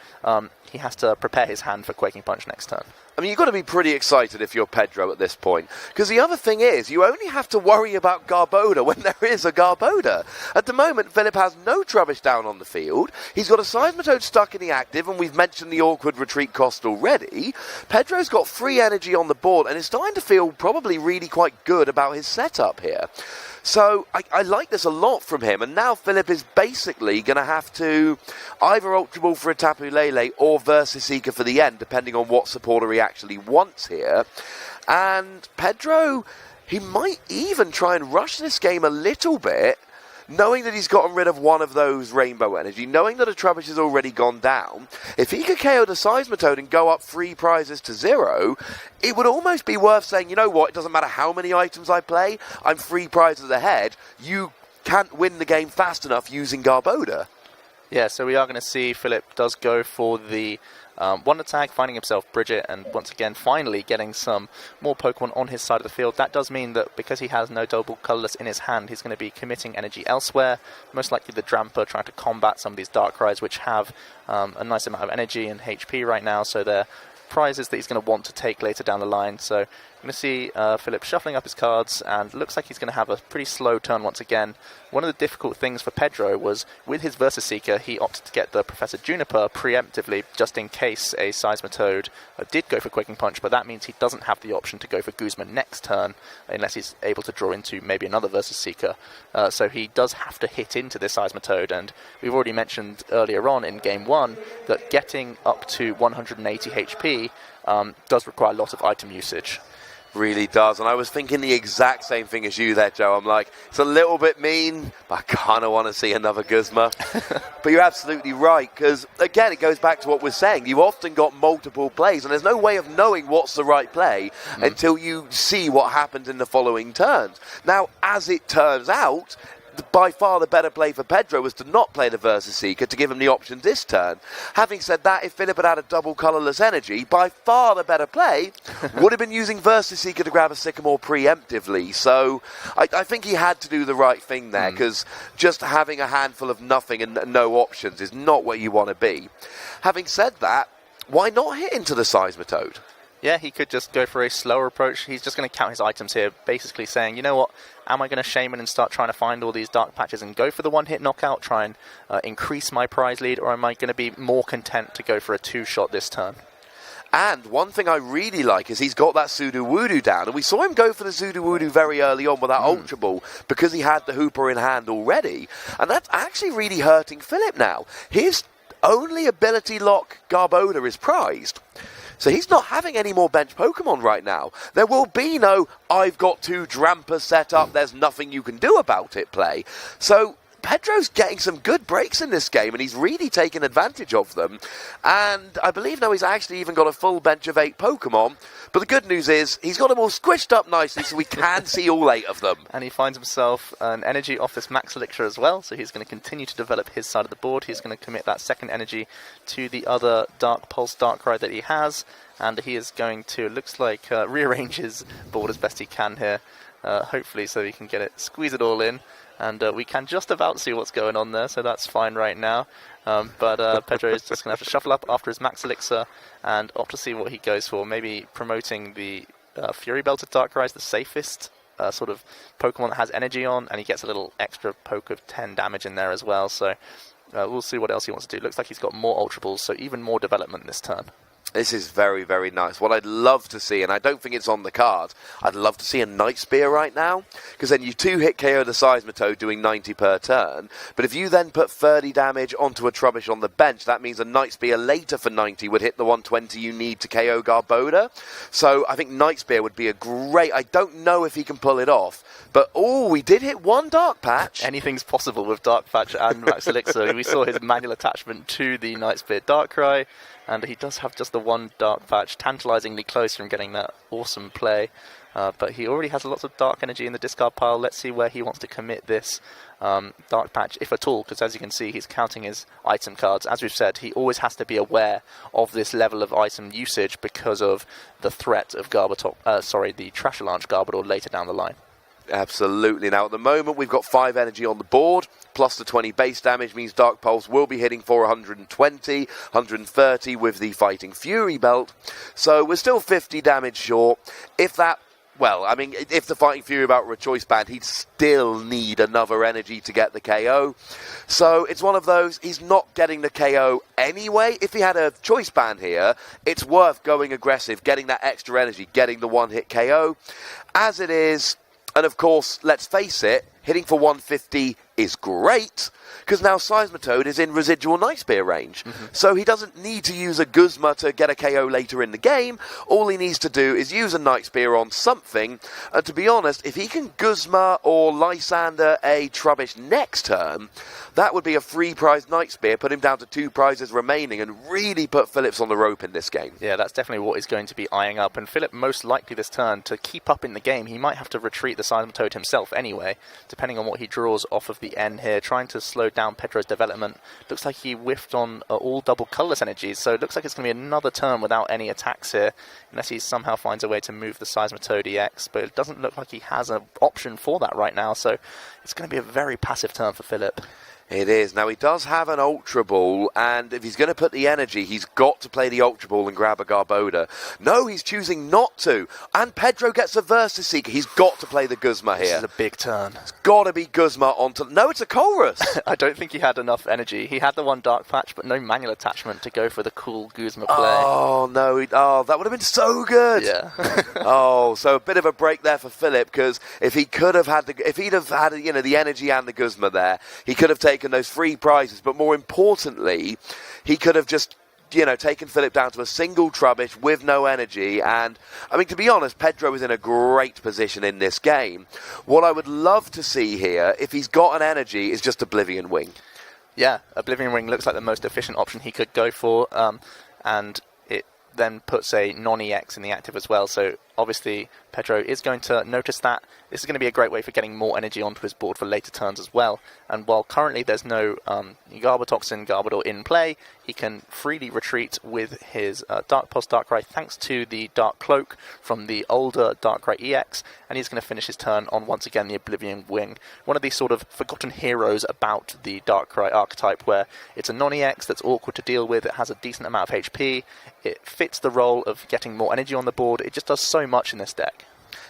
he has to prepare his hand for Quaking Punch next turn. I mean, you've got to be pretty excited if you're Pedro at this point. Because the other thing is, you only have to worry about Garbodor when there is a Garbodor. At the moment, Philip has no Trubbish down on the field. He's got a Seismitoad stuck in the active, and we've mentioned the awkward retreat cost already. Pedro's got free energy on the board, and is starting to feel probably really quite good about his setup here. So I like this a lot from him, and now Philip is basically going to have to either Ultra Ball for a Tapu Lele or Versus Seeker for the end, depending on what supporter he actually wants here. And Pedro, he might even try and rush this game a little bit, knowing that he's gotten rid of one of those Rainbow Energy, knowing that a Trubbish has already gone down. If he could KO the Seismitoad and go up 3 prizes to 0, it would almost be worth saying, you know what, it doesn't matter how many items I play, I'm 3 prizes ahead. You can't win the game fast enough using Garbodor. Yeah, so we are going to see Philip does go for the one attack, finding himself Bridget, and once again, finally getting some more Pokemon on his side of the field. That does mean that because he has no double colorless in his hand, he's going to be committing energy elsewhere. Most likely the Dramper trying to combat some of these Darkrai's, which have a nice amount of energy and HP right now, so they're prizes that he's going to want to take later down the line. So I'm going to see Philip shuffling up his cards, and looks like he's going to have a pretty slow turn once again. One of the difficult things for Pedro was, with his Versus Seeker, he opted to get the Professor Juniper preemptively, just in case a Seismitoad did go for Quaking Punch, but that means he doesn't have the option to go for Guzma next turn, unless he's able to draw into maybe another Versus Seeker. So he does have to hit into this Seismitoad, and we've already mentioned earlier on in Game 1 that getting up to 180 HP does require a lot of item usage. Really does, and I was thinking the exact same thing as you there, Joe. I'm like, it's a little bit mean, but I kind of want to see another Guzma. But you're absolutely right, because, again, it goes back to what we're saying. You've often got multiple plays, and there's no way of knowing what's the right play until you see what happens in the following turns. Now, as it turns out, by far the better play for Pedro was to not play the Versus Seeker to give him the option this turn. Having said that, if Philip had a double colourless energy, by far the better play would have been using Versus Seeker to grab a Sycamore preemptively. So I think he had to do the right thing there, because just having a handful of nothing and no options is not where you want to be. Having said that, why not hit into the Seismitoad? Yeah, he could just go for a slower approach. He's just going to count his items here, basically saying, you know what, am I going to Shaman and start trying to find all these dark patches and go for the one-hit knockout, try and increase my prize lead, or am I going to be more content to go for a 2-shot this turn? And one thing I really like is he's got that Sudowoodo down, and we saw him go for the Sudowoodo very early on with that Ultra Ball because he had the Hooper in hand already, and that's actually really hurting Philip now. His only ability lock Garbodor is prized. So he's not having any more bench Pokemon right now. There will be no, I've got 2 Drampers set up, there's nothing you can do about it play. So Pedro's getting some good breaks in this game, and he's really taken advantage of them. And I believe now he's actually even got a full bench of 8 Pokemon. But the good news is he's got them all squished up nicely so we can see all 8 of them. And he finds himself an energy off this Max Elixir as well, so he's going to continue to develop his side of the board. He's going to commit that second energy to the other Dark Pulse Darkrai that he has, and he is going to, looks like, rearrange his board as best he can here, hopefully so he can get it, squeeze it all in. And we can just about see what's going on there, so that's fine right now. But Pedro is just going to have to shuffle up after his Max Elixir and opt to see what he goes for. Maybe promoting the Fury Belted Darkrai is the safest sort of Pokemon that has energy on, and he gets a little extra poke of 10 damage in there as well. So we'll see what else he wants to do. Looks like he's got more Ultra Balls, so even more development this turn. This is very, very nice. What I'd love to see, and I don't think it's on the card, I'd love to see a Night Spear right now, because then you 2-hit KO the Seismitoad doing 90 per turn, but if you then put 30 damage onto a Trubbish on the bench, that means a Night Spear later for 90 would hit the 120 you need to KO Garbodor. So I think Night Spear would be a great... I don't know if he can pull it off, but we did hit one Dark Patch. Anything's possible with Dark Patch and Max Elixir. We saw his manual attachment to the Night Spear Darkrai, and he does have just the one Dark Patch, tantalizingly close from getting that awesome play. But he already has lots of Dark Energy in the discard pile. Let's see where he wants to commit this Dark Patch, if at all, because as you can see, he's counting his item cards. As we've said, he always has to be aware of this level of item usage because of the threat of the Trashalanche Garbodor later down the line. Absolutely. Now, at the moment, we've got 5 energy on the board, plus the 20 base damage means Dark Pulse will be hitting for 120, 130 with the Fighting Fury belt. So we're still 50 damage short. If the Fighting Fury belt were a choice band, he'd still need another energy to get the KO. So it's one of those, he's not getting the KO anyway. If he had a choice band here, it's worth going aggressive, getting that extra energy, getting the one-hit KO. As it is... And of course, let's face it, hitting for 150 is great, because now Seismitoad is in residual Night Spear range. So he doesn't need to use a Guzma to get a KO later in the game. All he needs to do is use a Night Spear on something. And to be honest, if he can Guzma or Lysander a Trubbish next turn, that would be a free prize Night Spear, put him down to 2 prizes remaining, and really put Phillips on the rope in this game. Yeah, that's definitely what he's going to be eyeing up. And Philip, most likely this turn, to keep up in the game, he might have to retreat the Seismitoad himself anyway, depending on what he draws off of the end here, trying to slow down Pedro's development. Looks like he whiffed on all double colourless energies, so it looks like it's going to be another turn without any attacks here, unless he somehow finds a way to move the Seismitoad EX, but it doesn't look like he has an option for that right now, so it's going to be a very passive turn for Philip. It is. Now, he does have an Ultra Ball, and if he's going to put the energy, he's got to play the Ultra Ball and grab a Garbodor. No, he's choosing not to. And Pedro gets a Versus Seeker. He's got to play the Guzma here. This is a big turn. It's got to be Guzma onto... No, it's a Chorus. I don't think he had enough energy. He had the one Dark Patch, but no manual attachment to go for the cool Guzma play. Oh, no. That would have been so good. Yeah. So a bit of a break there for Philip, because if he'd have had the energy and the Guzma there, he could have taken those free prizes, but more importantly, he could have just taken Philip down to a single Trubbish with no energy. And I mean, to be honest, Pedro is in a great position in this game. What I would love to see here, if he's got an energy, is just Oblivion Wing. Yeah, Oblivion Wing looks like the most efficient option he could go for, and it then puts a non-EX in the active as well, so obviously Pedro is going to notice that. This is going to be a great way for getting more energy onto his board for later turns as well. And while currently there's no Garbotoxin Garbodor in play, he can freely retreat with his Dark Pulse Darkrai thanks to the Dark Cloak from the older Darkrai EX, and he's going to finish his turn on once again the Oblivion Wing. One of these sort of forgotten heroes about the Darkrai archetype, where it's a non-EX that's awkward to deal with, it has a decent amount of HP, it fits the role of getting more energy on the board, it just does so much in this deck.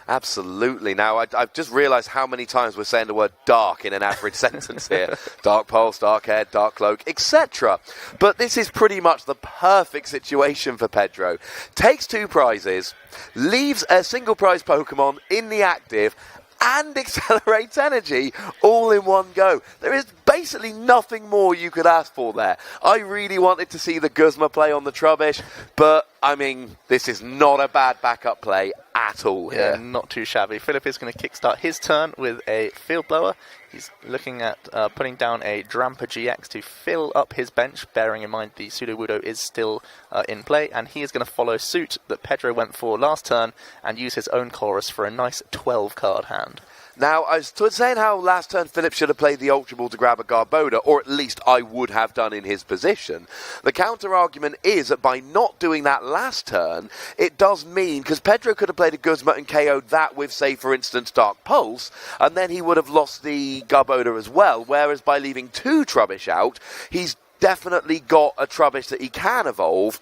Absolutely. Now, I've just realised how many times we're saying the word dark in an average sentence here. Dark Pulse, Dark Head, Dark Cloak, etc. But this is pretty much the perfect situation for Pedro. Takes 2 prizes, leaves a single prize Pokemon in the active, and accelerates energy all in one go. There is basically nothing more you could ask for there. I really wanted to see the Guzma play on the Trubbish, but I mean, this is not a bad backup play at all here. Yeah, not too shabby. Philip is going to kickstart his turn with a Field Blower. He's looking at putting down a Drampa GX to fill up his bench, bearing in mind the Sudowoodo is still in play, and he is going to follow suit that Pedro went for last turn and use his own chorus for a nice 12-card hand. Now, I was saying how last turn Philip should have played the Ultra Ball to grab a Garbodor, or at least I would have done in his position. The counter-argument is that by not doing that last turn, it does mean, because Pedro could have played a Guzma and KO'd that with, say, for instance, Dark Pulse, and then he would have lost the Garbodor as well, whereas by leaving 2 Trubbish out, he's definitely got a Trubbish that he can evolve,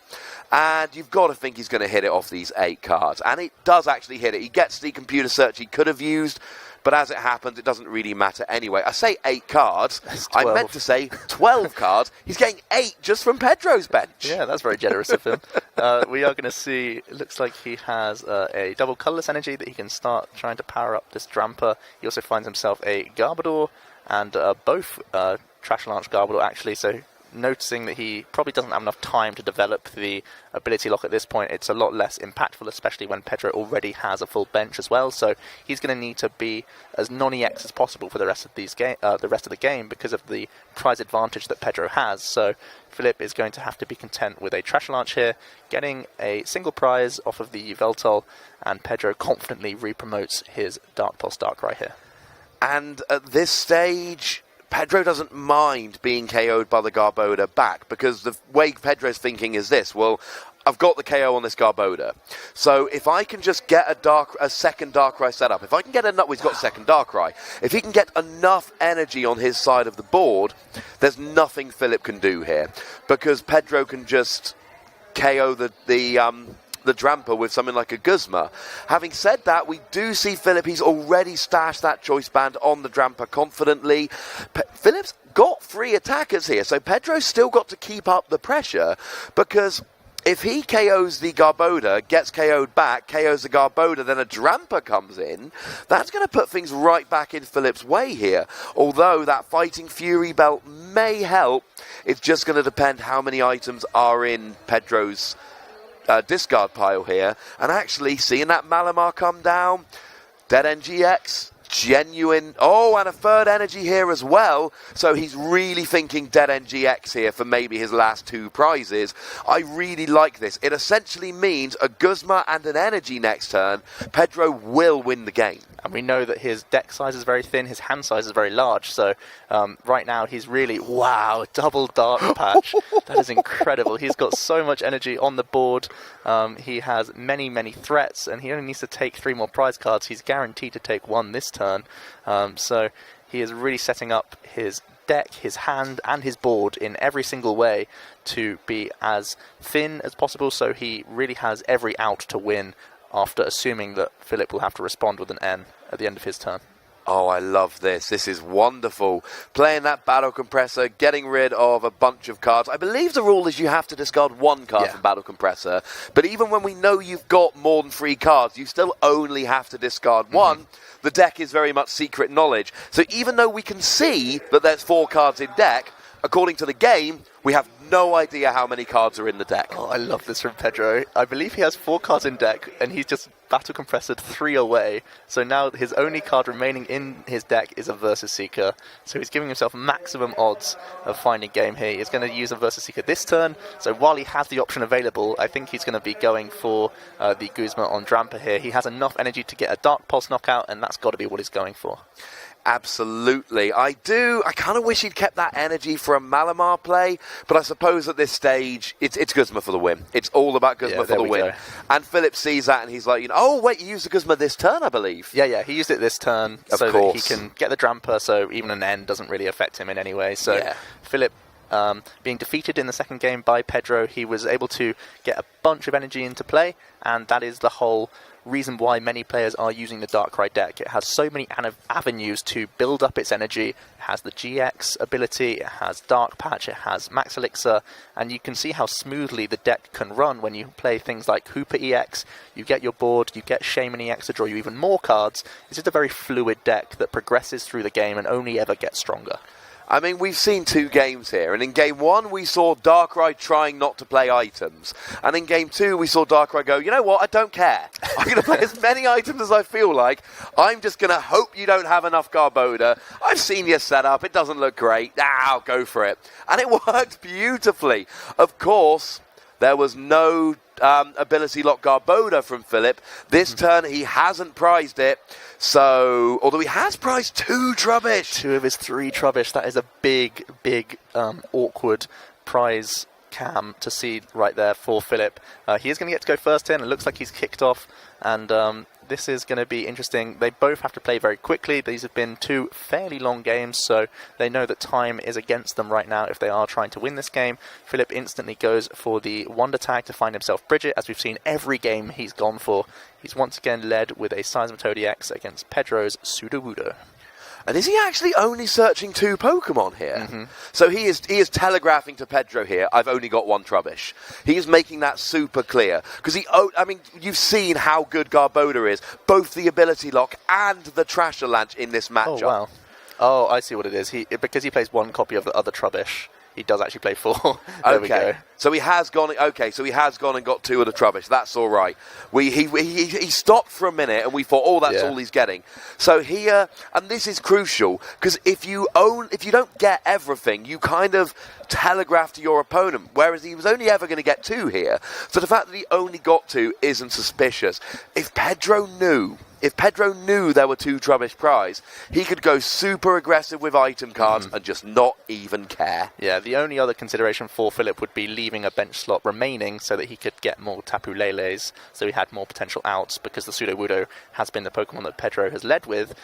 and you've got to think he's going to hit it off these 8 cards. And it does actually hit it. He gets the computer search he could have used, but as it happens, it doesn't really matter anyway. I say 8 cards. I meant to say 12 cards. He's getting 8 just from Pedro's bench. Yeah, that's very generous of him. we are going to see, it looks like he has a double colourless energy that he can start trying to power up this Dramper. He also finds himself a Garbodor, and both Trash Launch Garbodor actually, so noticing that he probably doesn't have enough time to develop the ability lock at this point. It's a lot less impactful, especially when Pedro already has a full bench as well, so he's going to need to be as non-EX as possible for the rest of the game because of the prize advantage that Pedro has. So Philip is going to have to be content with a Trash Launch here, getting a single prize off of the Yveltal, and Pedro confidently re-promotes his Dark Pulse Darkrai here. And at this stage, Pedro doesn't mind being KO'd by the Garbodor back, because the way Pedro's thinking is this: well, I've got the KO on this Garbodor, so if I can just get a second Darkrai set up, if I can get enough, he's got second Darkrai, if he can get enough energy on his side of the board, there's nothing Philip can do here, because Pedro can just KO the Dramper with something like a Guzma. Having said that, we do see Philip, he's already stashed that Choice Band on the Dramper confidently. Philip's got 3 attackers here, so Pedro's still got to keep up the pressure, because if he KOs the Garbodor, gets KO'd back, KOs the Garbodor, then a Dramper comes in, that's going to put things right back in Philip's way here. Although that Fighting Fury belt may help, it's just going to depend how many items are in Pedro's discard pile here. And actually seeing that Malamar come down, Dead NGX, genuine, and a third energy here as well, so he's really thinking Dead NGX here for maybe his last 2 prizes. I really like this. It essentially means a Guzma and an energy next turn. Pedro will win the game. And we know that his deck size is very thin, his hand size is very large, so right now he's really, wow, double Dark Patch. That is incredible. He's got so much energy on the board. He has many, many threats, and he only needs to take 3 more prize cards. He's guaranteed to take 1 this turn. So he is really setting up his deck, his hand, and his board in every single way to be as thin as possible, so he really has every out to win, after assuming that Philip will have to respond with an N at the end of his turn. Oh, I love this. This is wonderful. Playing that Battle Compressor, getting rid of a bunch of cards. I believe the rule is you have to discard 1 card from Battle Compressor, but even when we know you've got more than 3 cards, you still only have to discard 1. The deck is very much secret knowledge. So even though we can see that there's 4 cards in deck, according to the game, we have no idea how many cards are in the deck. Oh, I love this from Pedro. I believe he has 4 cards in deck, and he's just Battle Compressed 3 away. So now his only card remaining in his deck is a Versus Seeker. So he's giving himself maximum odds of finding game here. He's going to use a Versus Seeker this turn. So while he has the option available, I think he's going to be going for the Guzma on Dramper here. He has enough energy to get a Dark Pulse knockout, and that's got to be what he's going for. Absolutely. I kind of wish he'd kept that energy for a Malamar play, but I suppose at this stage, it's Guzma for the win. It's all about Guzma for the win. Go. And Philip sees that and he's like, oh, wait, you used the Guzma this turn, I believe. Yeah, he used it this turn so that he can get the Dramper, so even an N doesn't really affect him in any way. So Philip, being defeated in the second game by Pedro, he was able to get a bunch of energy into play, and that is the whole reason why many players are using the Darkrai deck. It has so many avenues to build up its energy. It has the GX ability, it has Dark Patch, it has Max Elixir, and you can see how smoothly the deck can run when you play things like Hooper EX. You get your board, you get Shaman EX to draw you even more cards. It's just a very fluid deck that progresses through the game and only ever gets stronger. I mean, we've seen 2 games here, and in Game 1 we saw Darkrai trying not to play items, and in Game 2 we saw Darkrai go, you know what, I don't care. I'm going to play as many items as I feel like. I'm just going to hope you don't have enough Garbodor. I've seen your setup, it doesn't look great. I'll go for it. And it worked beautifully. Of course, there was no ability lock Garbodor from Philip. This turn he hasn't prized it. So, although he has prized 2 Trubbish. 2 of his 3 Trubbish. That is a big, awkward prize cam to see right there for Philip. He is going to get to go first in. It looks like he's kicked off. And this is going to be interesting. They both have to play very quickly. These have been 2 fairly long games, so they know that time is against them right now if they are trying to win this game. Philip instantly goes for the Wonder Tag to find himself Bridget, as we've seen every game he's gone for. He's once again led with a Seismitoad EX against Pedro's Sudowoodo. And is he actually only searching 2 Pokemon here? So he is telegraphing to Pedro here, I've only got 1 Trubbish. He is making that super clear. Because you've seen how good Garbodor is, both the ability lock and the Trashalanche in this matchup. Oh, wow. Oh, I see what it is. Because he plays 1 copy of the other Trubbish, he does actually play 4. There we go. So he has gone. Okay, so he has gone and got 2 of the Trubbish. That's all right. He stopped for a minute, and we thought, oh, that's all he's getting. So here, and this is crucial because if you don't get everything, you kind of telegraph to your opponent. Whereas he was only ever going to get 2 here. So the fact that he only got 2 isn't suspicious. If Pedro knew there were 2 Trubbish prize, he could go super aggressive with item cards and just not even care. Yeah, the only other consideration for Philip would be leaving a bench slot remaining so that he could get more Tapu Leles, so he had more potential outs, because the Sudowoodo has been the Pokemon that Pedro has led with.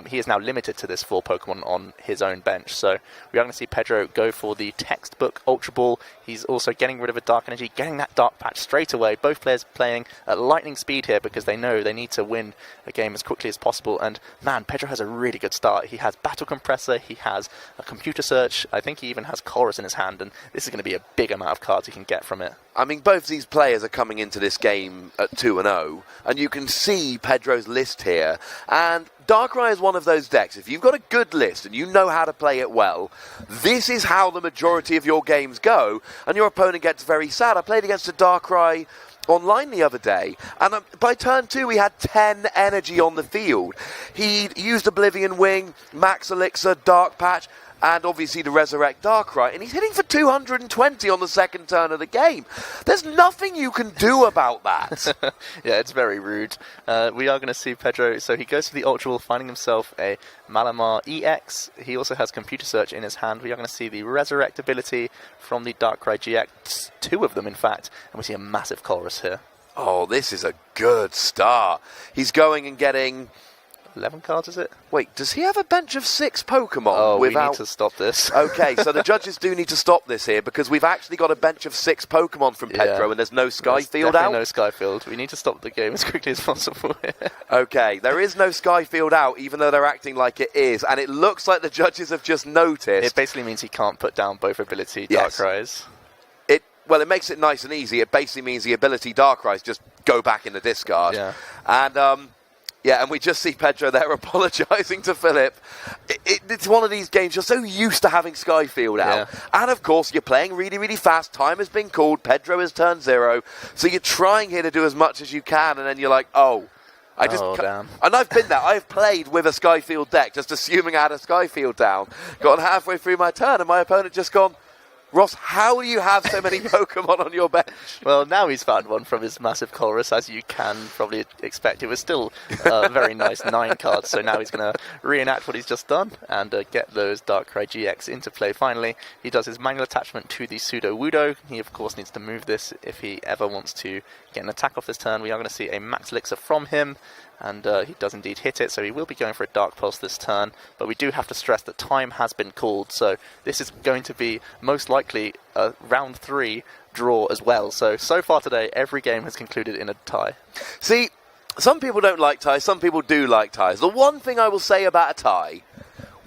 He is now limited to this 4 Pokemon on his own bench, so we are going to see Pedro go for the textbook Ultra Ball. He's also getting rid of a Dark Energy, getting that Dark Patch straight away. Both players playing at lightning speed here because they know they need to win a game as quickly as possible. And man, Pedro has a really good start. He has Battle Compressor, he has a Computer Search, I think he even has Chorus in his hand, and this is going to be a big amount of cards he can get from it. I mean, both these players are coming into this game at 2-0, and you can see Pedro's list here. And Darkrai is one of those decks. If you've got a good list and you know how to play it well, this is how the majority of your games go, and your opponent gets very sad. I played against a Darkrai online the other day, and by turn 2 we had 10 energy on the field. He used Oblivion Wing, Max Elixir, Dark Patch, and obviously to resurrect Darkrai, and he's hitting for 220 on the second turn of the game. There's nothing you can do about that. Yeah, it's very rude. We are going to see Pedro, so he goes for the Ultra Ball, finding himself a Malamar EX. He also has Computer Search in his hand. We are going to see the Resurrect ability from the Darkrai GX, 2 of them in fact, and we see a massive Chorus here. Oh, this is a good start. He's going and getting 11 cards, is it? Wait, does he have a bench of 6 Pokemon? Oh, we need to stop this. Okay, so the judges do need to stop this here, because we've actually got a bench of 6 Pokemon from Pedro, and there's no Skyfield out. No Skyfield. We need to stop the game as quickly as possible. Okay, there is no Skyfield out, even though they're acting like it is, and it looks like the judges have just noticed. It basically means he can't put down both ability Darkrai's. Well, it makes it nice and easy. It basically means the ability Darkrai's just go back in the discard. Yeah. And, and we just see Pedro there apologising to Philip. It's one of these games, you're so used to having Skyfield out. Yeah. And, of course, you're playing really, really fast. Time has been called. Pedro has turned 0. So you're trying here to do as much as you can, and then you're like, damn. And I've been there. I've played with a Skyfield deck, just assuming I had a Skyfield down. Got halfway through my turn, and my opponent just gone, Ross, how do you have so many Pokemon on your bench? Well, now he's found one from his massive Chorus, as you can probably expect. It was still a very nice 9 cards, so now he's going to reenact what he's just done and get those Darkrai GX into play. Finally, he does his manual attachment to the Sudowoodo. He, of course, needs to move this if he ever wants to get an attack off this turn. We are going to see a Max Elixir from him, and he does indeed hit it, so he will be going for a Dark Pulse this turn. But we do have to stress that time has been called, so this is going to be most likely a round 3 draw as well. So far today, every game has concluded in a tie. See, some people don't like ties, some people do like ties. The one thing I will say about a tie,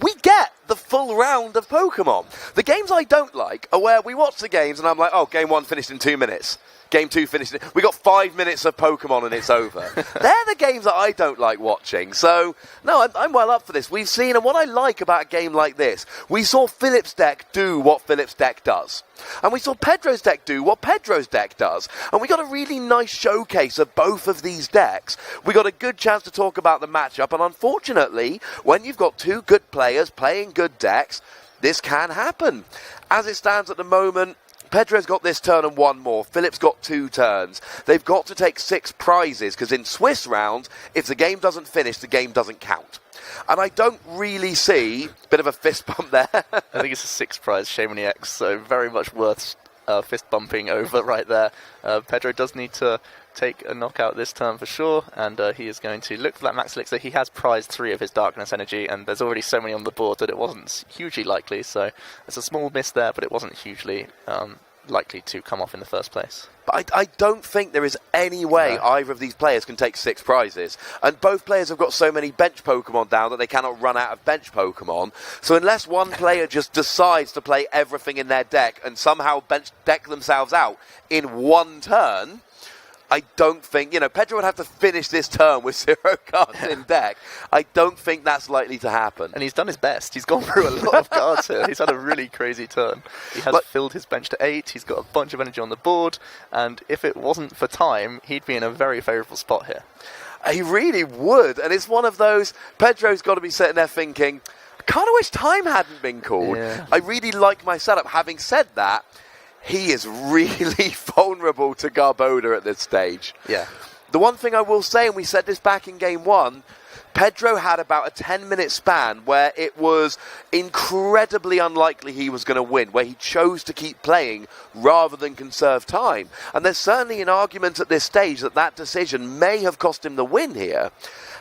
we get the full round of Pokemon. The games I don't like are where we watch the games and I'm like, oh, game 1 finished in 2 minutes. Game 2 finished. We got 5 minutes of Pokemon and it's over. They're the games that I don't like watching. So, no, I'm well up for this. We've seen, and what I like about a game like this, we saw Philip's deck do what Philip's deck does. And we saw Pedro's deck do what Pedro's deck does. And we got a really nice showcase of both of these decks. We got a good chance to talk about the matchup. And unfortunately, when you've got 2 good players playing good decks, this can happen. As it stands at the moment, Pedro's got this turn and 1 more. Philip's got 2 turns. They've got to take 6 prizes, because in Swiss rounds, if the game doesn't finish, the game doesn't count. And I don't really see... Bit of a fist bump there. I think it's a 6 prize Shaman EX, so very much worth fist bumping over right there. Pedro does need to take a knockout this turn for sure, and he is going to look for that Max Elixir. He has prized 3 of his Darkness Energy, and there's already so many on the board that it wasn't hugely likely, so it's a small miss there, but it wasn't hugely likely to come off in the first place. But I don't think there is any way either of these players can take 6 prizes. And both players have got so many bench Pokemon down that they cannot run out of bench Pokemon. So unless one player just decides to play everything in their deck and somehow bench deck themselves out in one turn, I don't think, Pedro would have to finish this turn with 0 cards in deck. I don't think that's likely to happen. And he's done his best. He's gone through a lot of cards here. He's had a really crazy turn. He has filled his bench to 8. He's got a bunch of energy on the board. And if it wasn't for time, he'd be in a very favourable spot here. He really would. And it's one of those, Pedro's got to be sitting there thinking, I kind of wish time hadn't been called. Yeah. I really like my setup. Having said that, he is really vulnerable to Garbodor at this stage. Yeah. The one thing I will say, and we said this back in Game 1, Pedro had about a 10-minute span where it was incredibly unlikely he was going to win, where he chose to keep playing rather than conserve time. And there's certainly an argument at this stage that decision may have cost him the win here.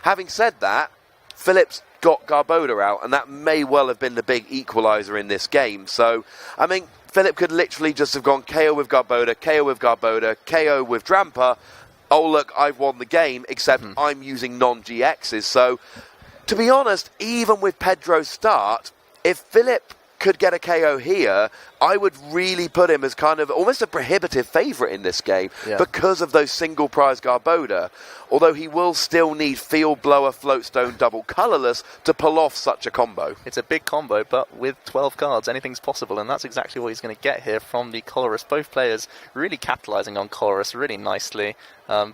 Having said that, Phillips got Garbodor out, and that may well have been the big equaliser in this game. So, I mean, Philip could literally just have gone KO with Garbodor, KO with Garbodor, KO with Drampa. Oh, look, I've won the game, except I'm using non-GXs. So, to be honest, even with Pedro's start, if Philip could get a KO here, I would really put him as kind of almost a prohibitive favourite in this game because of those single prize Garbodor. Although he will still need Field Blower, Floatstone, Double Colourless to pull off such a combo. It's a big combo, but with 12 cards, anything's possible, and that's exactly what he's going to get here from the Colorus. Both players really capitalising on Colorus really nicely.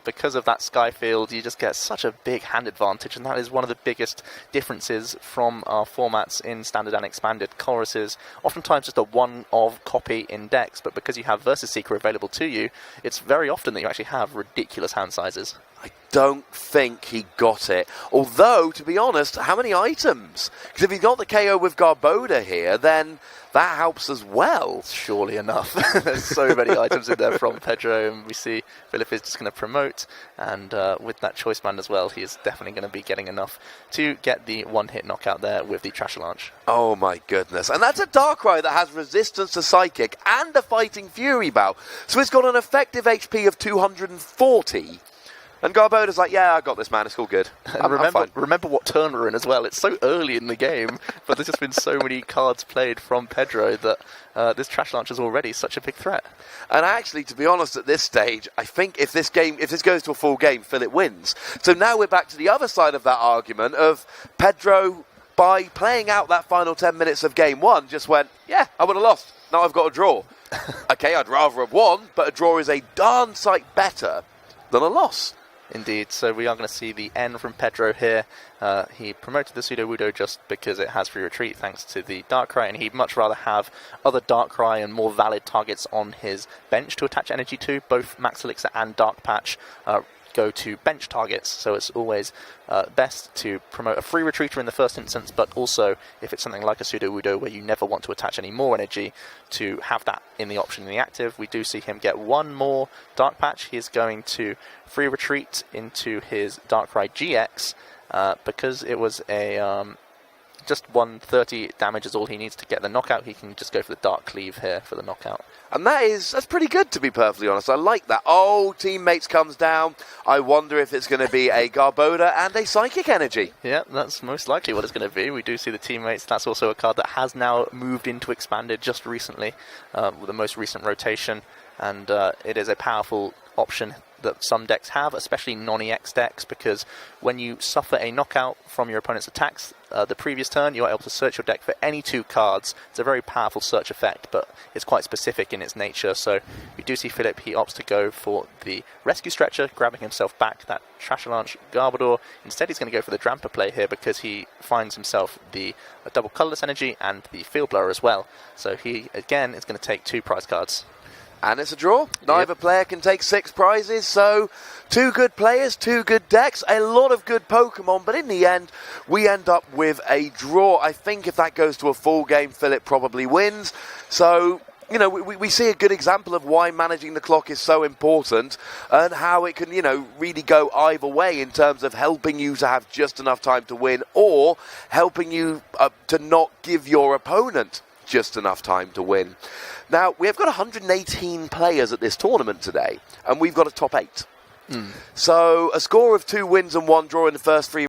Because of that Skyfield, you just get such a big hand advantage, and that is one of the biggest differences from our formats in Standard and Expanded. Colorus is oftentimes just a one-of copy in decks, but because you have Versus Seeker available to you, it's very often that you actually have ridiculous hand sizes. I don't think he got it. Although, to be honest, how many items? Because if he got the KO with Garbodor here, then that helps as well. Surely enough. There's so many items in there from Pedro, and we see Philip is just going to promote, and with that choice band as well, he is definitely going to be getting enough to get the one-hit knockout there with the Trash Launch. Oh my goodness. And that's a Darkrai that has resistance to Psychic and a Fighting Fury bow. So it's got an effective HP of 240. And Garbodor's like, yeah, I got this, man. It's all good. I'm fine. Remember what turn we're in as well. It's so early in the game, but there's just been so many cards played from Pedro that this Trash Launch is already such a big threat. And actually, to be honest, at this stage, I think if this goes to a full game, Philip wins. So now we're back to the other side of that argument of Pedro, by playing out that final 10 minutes of Game 1, just went, yeah, I would have lost. Now I've got a draw. Okay, I'd rather have won, but a draw is a darn sight better than a loss. Indeed, so we are going to see the N from Pedro here. He promoted the Sudowoodo just because it has free retreat thanks to the Darkrai, and he'd much rather have other Darkrai and more valid targets on his bench to attach energy to. Both Max Elixir and Dark Patch go to bench targets, so it's always best to promote a free retreater in the first instance, but also if it's something like a Sudowoodo where you never want to attach any more energy, to have that in the option in the active. We do see him get one more Dark Patch. He is going to free retreat into his Darkrai GX because it was a just 130 damage is all he needs to get the knockout. He can just go for the Dark Cleave here for the knockout. And that's pretty good, to be perfectly honest. I like that. Oh, Teammates comes down. I wonder if it's going to be a Garbodor and a Psychic Energy. Yeah, that's most likely what it's going to be. We do see the Teammates. That's also a card that has now moved into Expanded just recently with the most recent rotation. And it is a powerful option that some decks have, especially non-EX decks, because when you suffer a knockout from your opponent's attacks the previous turn, you are able to search your deck for any 2 cards. It's a very powerful search effect, but it's quite specific in its nature. So we do see Philip, he opts to go for the Rescue Stretcher, grabbing himself back that Trash Launch Garbodor. Instead, he's going to go for the Drampa play here because he finds himself the double Colourless Energy and the Field Blower as well. So he, again, is going to take 2 prize cards. And it's a draw. Neither player can take 6 prizes, so 2 good players, 2 good decks, a lot of good Pokemon, but in the end, we end up with a draw. I think if that goes to a full game, Philip probably wins. So, we see a good example of why managing the clock is so important and how it can, really go either way in terms of helping you to have just enough time to win or helping you to not give your opponent just enough time to win. Now, we have got 118 players at this tournament today, and we've got a top 8. So a score of 2 wins and 1 draw in the first 3